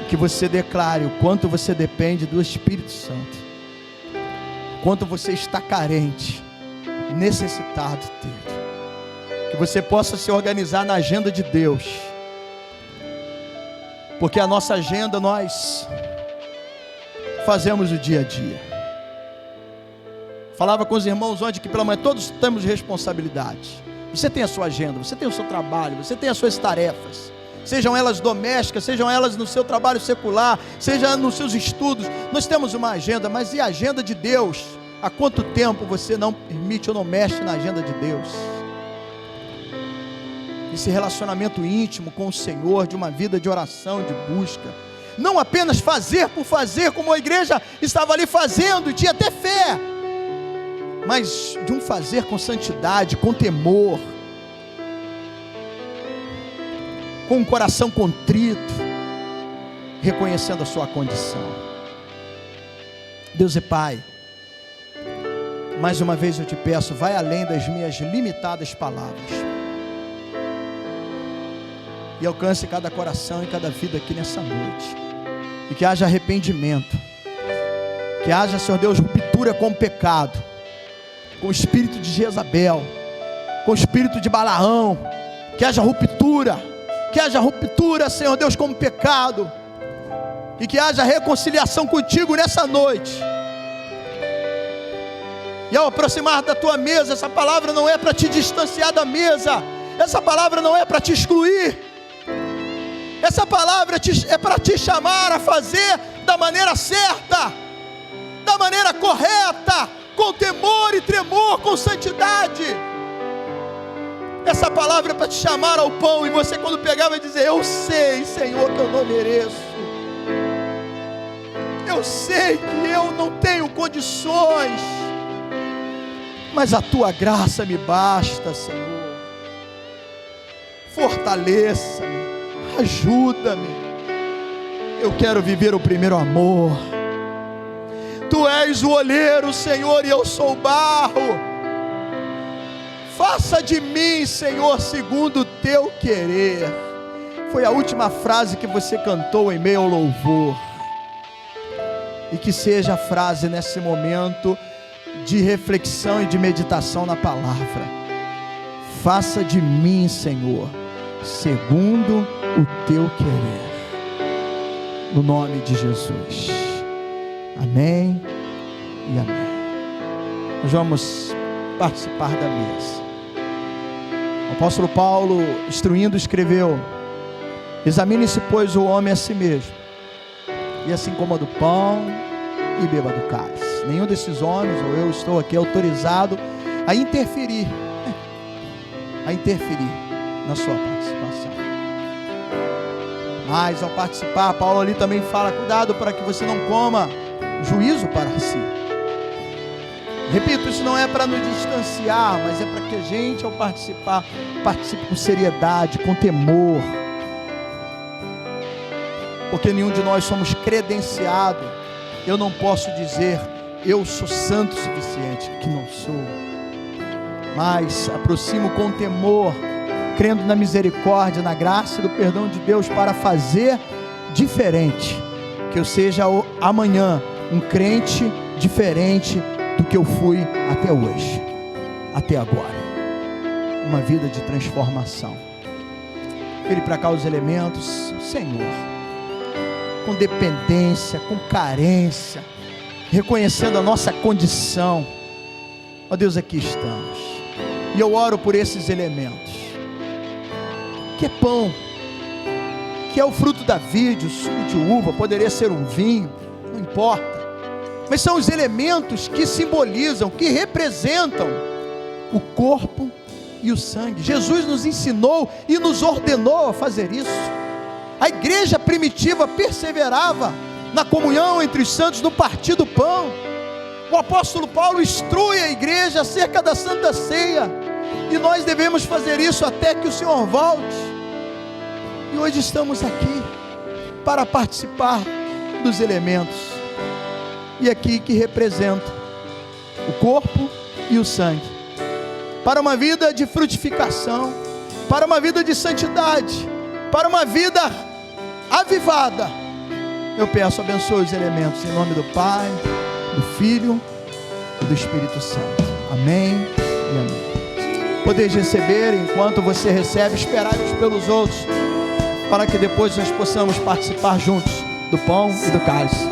E que você declare o quanto você depende do Espírito Santo. Quanto você está carente, necessitado dele. Que você possa se organizar na agenda de Deus. Porque a nossa agenda nós fazemos o dia a dia. Falava com os irmãos ontem que pela manhã todos temos responsabilidade. Você tem a sua agenda, você tem o seu trabalho, você tem as suas tarefas. Sejam elas domésticas, sejam elas no seu trabalho secular, seja nos seus estudos. Nós temos uma agenda, mas e a agenda de Deus? Há quanto tempo você não permite ou não mexe na agenda de Deus? Esse relacionamento íntimo com o Senhor, de uma vida de oração, de busca. Não apenas fazer por fazer, como a igreja estava ali fazendo, e tinha até fé. Mas de um fazer com santidade, com temor. Com um coração contrito. Reconhecendo a sua condição. Deus e Pai, mais uma vez eu te peço, vai além das minhas limitadas palavras. E alcance cada coração e cada vida aqui nessa noite. E que haja arrependimento. Que haja, Senhor Deus, ruptura com o pecado. Com o espírito de Jezabel. Com o espírito de Balaão. Que haja ruptura. Que haja ruptura, Senhor Deus, com o pecado. E que haja reconciliação contigo nessa noite. E ao aproximar da tua mesa, essa palavra não é para te distanciar da mesa. Essa palavra não é para te excluir. Essa palavra é para te chamar a fazer da maneira certa, da maneira correta, com temor e tremor, com santidade. Essa palavra é para te chamar ao pão, e você quando pegar vai dizer: eu sei, Senhor, que eu não mereço. Eu sei que eu não tenho condições, mas a tua graça me basta, Senhor. Fortaleça-me. Ajuda-me. Eu quero viver o primeiro amor. Tu és o olheiro, Senhor, e eu sou o barro. Faça de mim, Senhor, segundo o teu querer. Foi a última frase que você cantou em meio ao louvor. E que seja a frase nesse momento de reflexão e de meditação na palavra. Faça de mim, Senhor, segundo o teu querer, no nome de Jesus. Amém e amém. Nós vamos participar da mesa. O apóstolo Paulo, instruindo, escreveu Examine-se, pois, o homem a si mesmo, e assim coma do pão e beba do cálice. Nenhum desses homens, ou eu, estou aqui autorizado a interferir na sua participação. Mas ao participar, Paulo ali também fala: cuidado para que você não coma juízo para si. Repito, isso não é para nos distanciar, mas é para que a gente, ao participar, participe com seriedade, com temor, porque nenhum de nós somos credenciado. Eu não posso dizer eu sou santo o suficiente, que não sou, mas aproximo com temor, crendo na misericórdia, na graça e do perdão de Deus, para fazer diferente, que eu seja amanhã um crente diferente do que eu fui até hoje, até agora. Uma vida de transformação. Vire para cá os elementos, Senhor, com dependência, com carência, reconhecendo a nossa condição. Ó Deus, aqui estamos, e eu oro por esses elementos, que é pão, que é o fruto da vide, o suco de uva, poderia ser um vinho, não importa, mas são os elementos que simbolizam, que representam o corpo e o sangue. Jesus nos ensinou e nos ordenou a fazer isso. A igreja primitiva perseverava na comunhão entre os santos, no partir do pão. O apóstolo Paulo instrui a igreja acerca da Santa Ceia, e nós devemos fazer isso até que o Senhor volte. E hoje estamos aqui para participar dos elementos, e aqui que representa o corpo e o sangue, para uma vida de frutificação, para uma vida de santidade, para uma vida avivada. Eu peço, abençoe os elementos em nome do Pai, do Filho e do Espírito Santo. Amém e amém. Podeis receber, enquanto você recebe, esperar uns pelos outros, para que depois nós possamos participar juntos do pão e do cálice.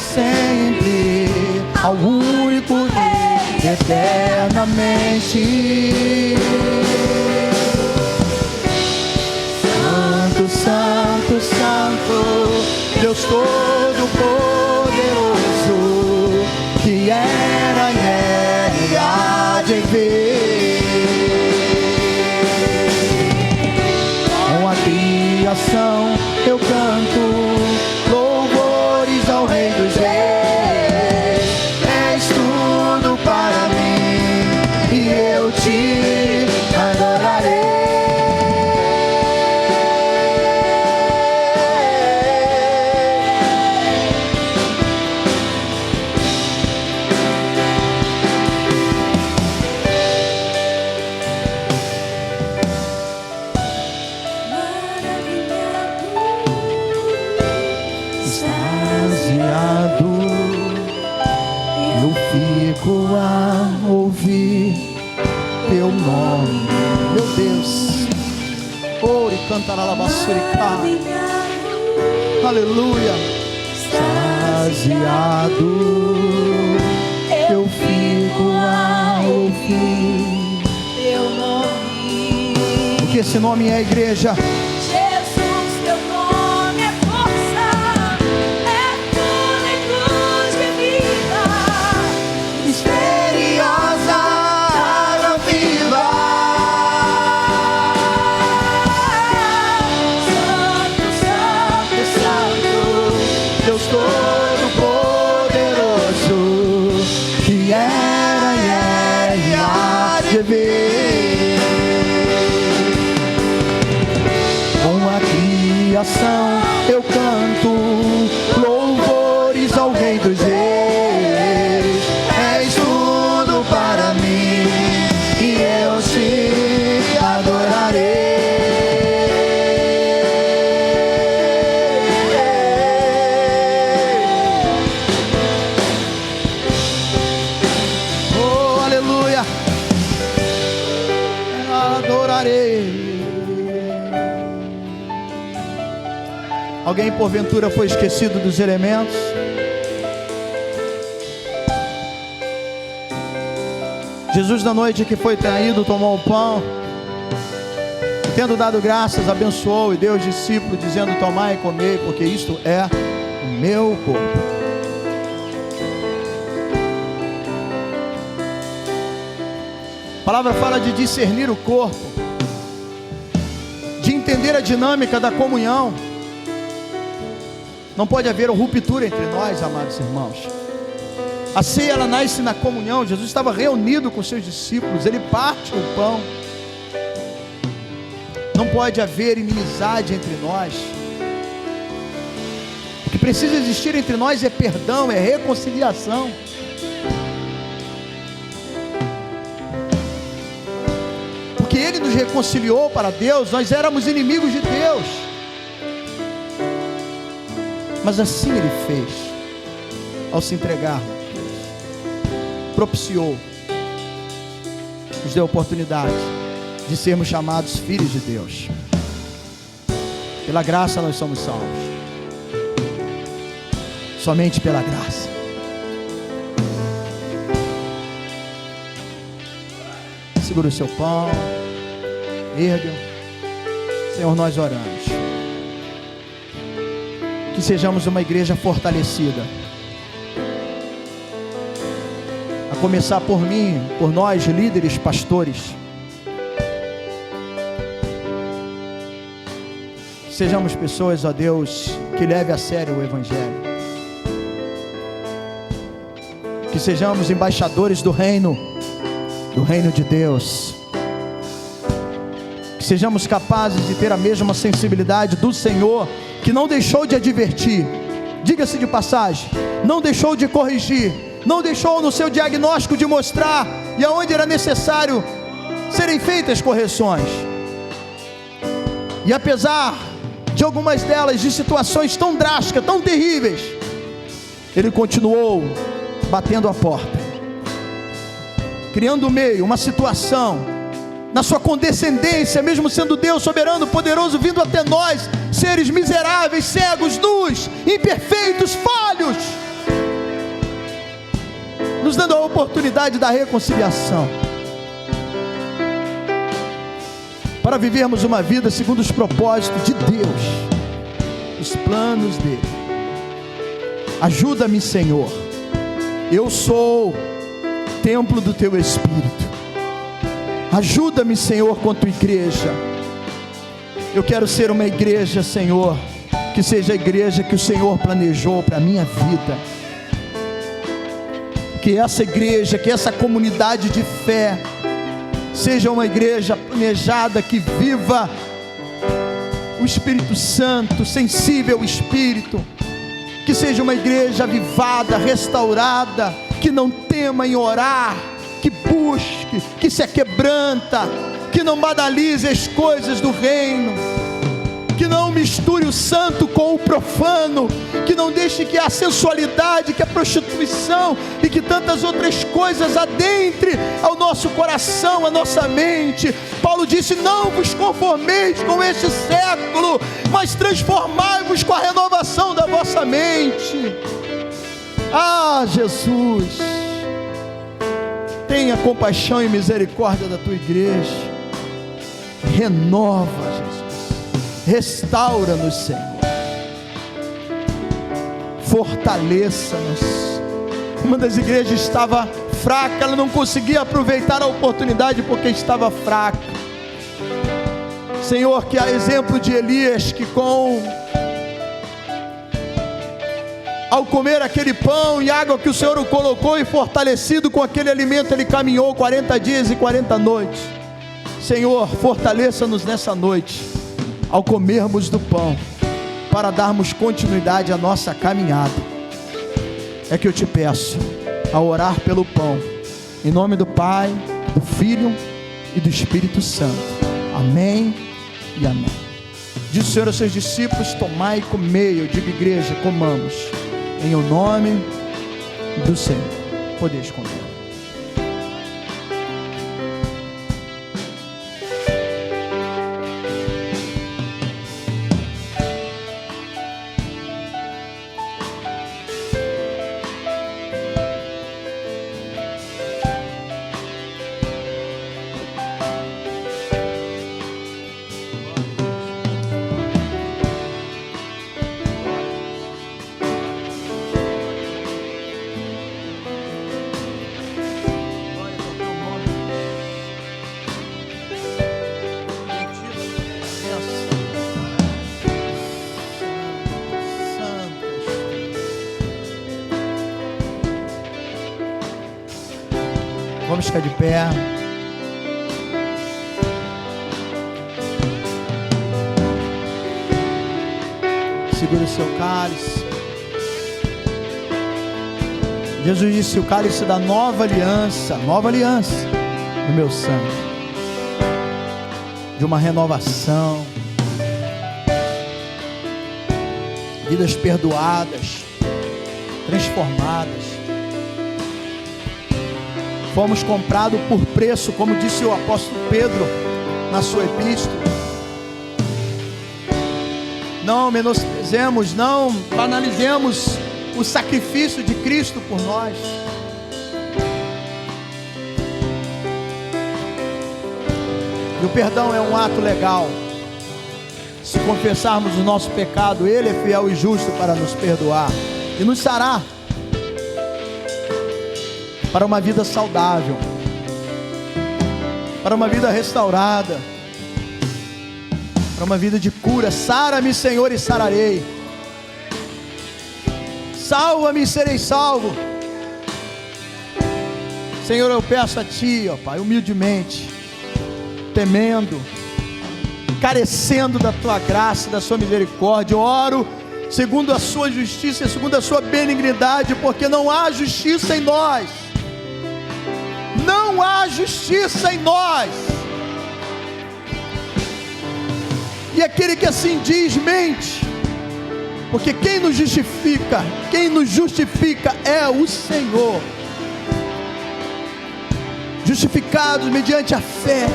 Sempre ao único Rei eternamente. Santo, Santo, Santo, Deus Todo-Poderoso, que era e há de vir. Com a criação eu canto louvores ao Rei dos Reis. És tudo para mim e eu te adorarei. teu nome, meu Deus. Ore, cantará la basurica. Aleluia. Saciado eu fico a ouvir teu nome. Porque esse nome é igreja. Jesus, teu nome é força, é plenitude de vida, Misteriosa água viva. Santo, Santo, Santo, Deus Todo-Poderoso, que era e é e há de vir. Com a criação eu canto louvores ao Rei dos Reis. És tudo para mim e eu te adorarei. Oh, aleluia. Adorarei. Alguém porventura foi esquecido dos elementos? Jesus, na noite que foi traído, tomou o pão, e tendo dado graças, abençoou e deu aos discípulos, dizendo: tomai e comei, porque isto é o meu corpo. A palavra fala de discernir o corpo, de entender a dinâmica da comunhão. Não pode haver ruptura entre nós, amados irmãos. A ceia, ela nasce na comunhão. Jesus estava reunido com seus discípulos, ele parte o pão. Não pode haver inimizade entre nós. O que precisa existir entre nós é perdão, é reconciliação. Porque ele nos reconciliou para Deus. Nós éramos inimigos de Deus, mas assim ele fez, ao se entregar, propiciou, nos deu a oportunidade de sermos chamados filhos de Deus. Pela graça nós somos salvos, somente pela graça. Segura o seu pão, erga. Senhor, nós oramos que sejamos uma igreja fortalecida, a começar por mim, por nós líderes, pastores. Que sejamos pessoas, ó Deus, que leve a sério o Evangelho. Que sejamos embaixadores do reino de Deus. Que sejamos capazes de ter a mesma sensibilidade do Senhor, que não deixou de advertir, diga-se de passagem, não deixou de corrigir, não deixou no seu diagnóstico de mostrar, e aonde era necessário serem feitas correções. E apesar de algumas delas, de situações tão drásticas, tão terríveis, ele continuou batendo a porta, criando um meio, uma situação, na sua condescendência, mesmo sendo Deus soberano, poderoso, vindo até nós, seres miseráveis, cegos, nus, imperfeitos, falhos, nos dando a oportunidade da reconciliação, para vivermos uma vida segundo os propósitos de Deus, os planos dele. Ajuda-me, Senhor, eu sou templo do teu Espírito. Ajuda-me, Senhor, com a tua igreja. Eu quero ser uma igreja, Senhor, que seja a igreja que o Senhor planejou para a minha vida. Que essa igreja, que essa comunidade de fé seja uma igreja planejada, que viva o Espírito Santo, sensível ao Espírito. Que seja uma igreja avivada, restaurada, que não tema em orar, que busque, que se aquebranta, que não banalize as coisas do reino, que não misture o santo com o profano, que não deixe que a sensualidade, que a prostituição e que tantas outras coisas adentre ao nosso coração, à nossa mente. Paulo disse: não vos conformeis com este século, mas transformai-vos com a renovação da vossa mente. Ah, Jesus, tenha compaixão e misericórdia da tua igreja. Renova, Jesus. Restaura-nos, Senhor. Fortaleça-nos. Uma das igrejas estava fraca, ela não conseguia aproveitar a oportunidade porque estava fraca. Senhor, que a exemplo de Elias, que ao comer aquele pão e água que o Senhor o colocou, e fortalecido com aquele alimento, ele caminhou 40 dias e 40 noites. Senhor, fortaleça-nos nessa noite, ao comermos do pão, para darmos continuidade à nossa caminhada. É que eu te peço, a orar pelo pão, em nome do Pai, do Filho e do Espírito Santo. Amém e amém. Diz o Senhor aos seus discípulos: tomai e comei. Eu digo, igreja, comamos, em o nome do Senhor. Podeis comer. Vamos ficar de pé. Segura o seu cálice. Jesus disse: o cálice da nova aliança no meu sangue, de uma renovação, vidas perdoadas, transformadas. Fomos comprados por preço, como disse o apóstolo Pedro na sua epístola. Não menosprezemos, não banalizemos o sacrifício de Cristo por nós. E o perdão é um ato legal. Se confessarmos o nosso pecado, Ele é fiel e justo para nos perdoar e nos sarar para uma vida saudável, para uma vida restaurada, para uma vida de cura. Sara-me, Senhor, e sararei. Salva-me e serei salvo. Senhor, eu peço a Ti, ó Pai, humildemente, temendo, carecendo da Tua graça e da Sua misericórdia, eu oro segundo a Sua justiça e segundo a Sua benignidade, porque não há justiça em nós. Não há justiça em nós. E aquele que assim diz, mente. Porque quem nos justifica é o Senhor. Justificados mediante a fé.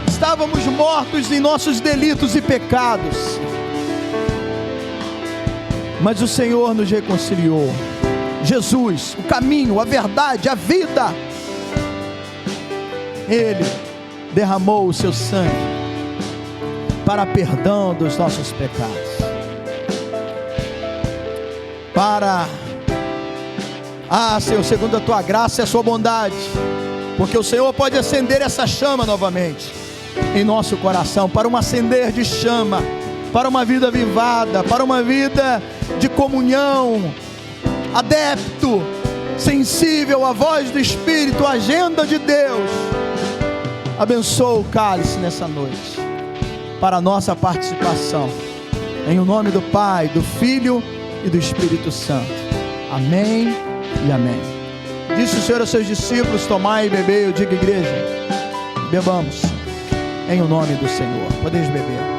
Estávamos mortos em nossos delitos e pecados, mas o Senhor nos reconciliou. Jesus, o caminho, a verdade, a vida. Ele derramou o seu sangue para perdão dos nossos pecados, para, Senhor, segundo a Tua graça e a Sua bondade, porque o Senhor pode acender essa chama novamente em nosso coração, para um acender de chama, para uma vida avivada, para uma vida de comunhão, adepto, sensível à voz do Espírito, à agenda de Deus. Abençoa o cálice nessa noite, para a nossa participação, em o nome do Pai, do Filho e do Espírito Santo. Amém e amém. Disse o Senhor aos seus discípulos: tomai e bebei. Eu digo, igreja, bebamos, em o nome do Senhor. Podeis beber.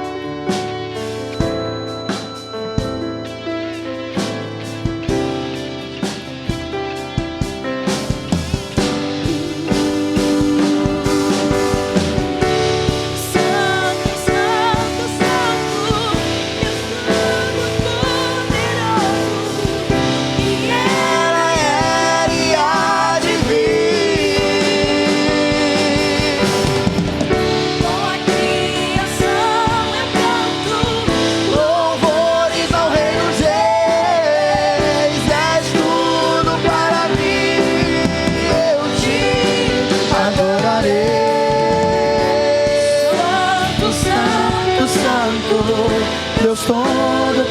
Deus Todo-Poderoso,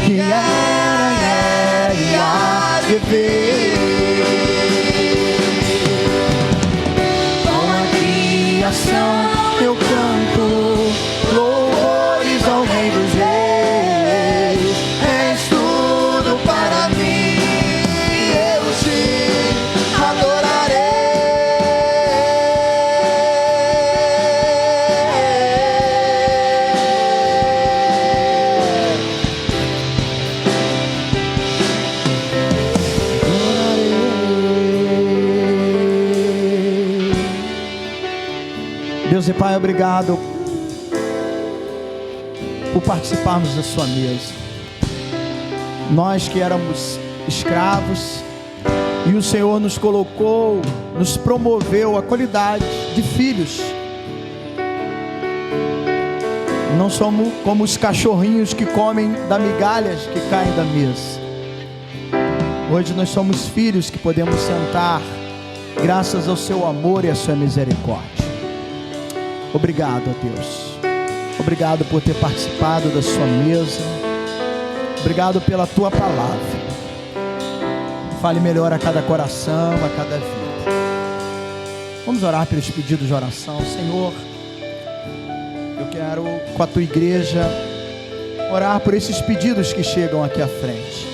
que era e há de vir. Com a criação eu canto louvores ao Rei dos Reis. És tudo para mim, eu te adorarei. Deus e Pai, obrigado por participarmos da sua mesa. Nós que éramos escravos, e o Senhor nos colocou, nos promoveu a qualidade de filhos. Não somos como os cachorrinhos que comem das migalhas que caem da mesa. Hoje nós somos filhos que podemos sentar graças ao seu amor e à sua misericórdia. Obrigado a Deus. Obrigado por ter participado da sua mesa. Obrigado pela tua palavra. Fale melhor a cada coração, a cada vida. Vamos orar pelos pedidos de oração. Senhor, eu quero, com a tua igreja, orar por esses pedidos que chegam aqui à frente.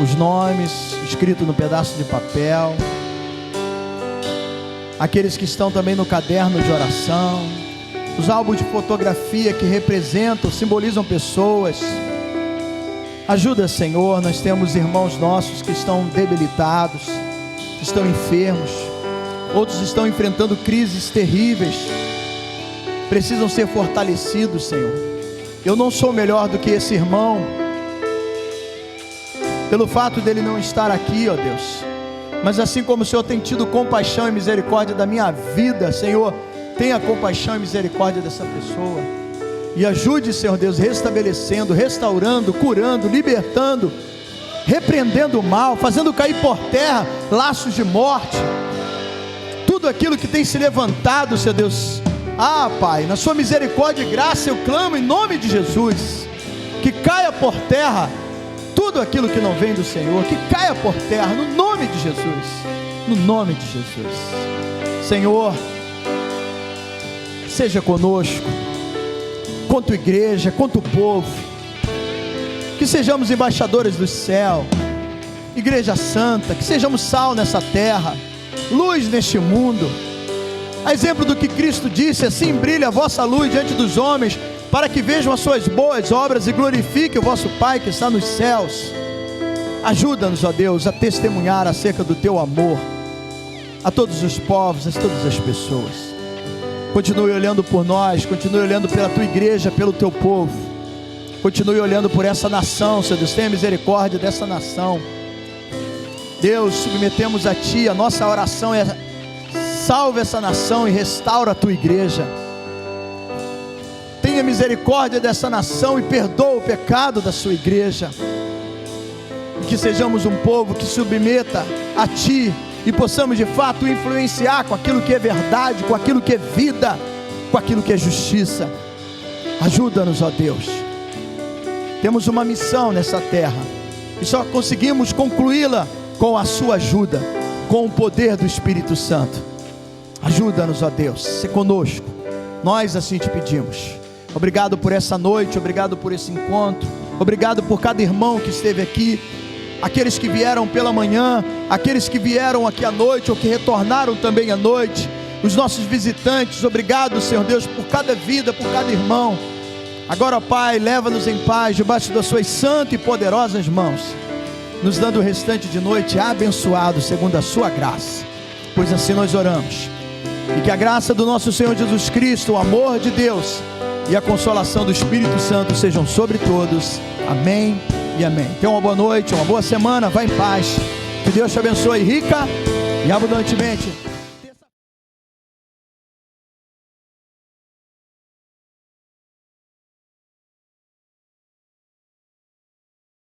Os nomes escritos no pedaço de papel, aqueles que estão também no caderno de oração, os álbuns de fotografia que representam, simbolizam pessoas. Ajuda, Senhor. Nós temos irmãos nossos que estão debilitados, que estão enfermos, outros estão enfrentando crises terríveis, precisam ser fortalecidos, Senhor. Eu não sou melhor do que esse irmão, pelo fato dele não estar aqui, ó Deus, mas assim como o Senhor tem tido compaixão e misericórdia da minha vida, Senhor, tenha compaixão e misericórdia dessa pessoa, e ajude, Senhor Deus, restabelecendo, restaurando, curando, libertando, repreendendo o mal, fazendo cair por terra laços de morte, tudo aquilo que tem se levantado, Senhor Deus. Pai, na sua misericórdia e graça eu clamo em nome de Jesus, que caia por terra tudo aquilo que não vem do Senhor, que caia por terra, no nome de Jesus, no nome de Jesus. Senhor, seja conosco, quanto igreja, quanto povo, que sejamos embaixadores do céu, igreja santa, que sejamos sal nessa terra, luz neste mundo, a exemplo do que Cristo disse: assim brilha a vossa luz diante dos homens, para que vejam as suas boas obras e glorifiquem o vosso Pai que está nos céus. Ajuda-nos, ó Deus, a testemunhar acerca do teu amor a todos os povos, a todas as pessoas. Continue olhando por nós, continue olhando pela tua igreja, pelo teu povo, continue olhando por essa nação, Senhor Deus, tenha misericórdia dessa nação. Deus, submetemos a ti, a nossa oração é: salve essa nação e restaura a tua igreja. Tenha misericórdia dessa nação e perdoa o pecado da sua igreja, e que sejamos um povo que submeta a ti e possamos de fato influenciar com aquilo que é verdade, com aquilo que é vida, com aquilo que é justiça. Ajuda-nos, ó Deus. Temos uma missão nessa terra e só conseguimos concluí-la com a sua ajuda, com o poder do Espírito Santo. Ajuda-nos, ó Deus, se conosco, nós assim te pedimos. Obrigado por essa noite, obrigado por esse encontro, obrigado por cada irmão que esteve aqui, aqueles que vieram pela manhã, aqueles que vieram aqui à noite ou que retornaram também à noite. os nossos visitantes. Obrigado, Senhor Deus, por cada vida, por cada irmão. Agora, Pai, leva-nos em paz debaixo das suas santas e poderosas mãos, nos dando o restante de noite abençoado segundo a sua graça, pois assim nós oramos. E que a graça do nosso Senhor Jesus Cristo, o amor de Deus e a consolação do Espírito Santo sejam sobre todos. Amém e amém. Tenha uma boa noite, uma boa semana, vá em paz. Que Deus te abençoe rica e abundantemente.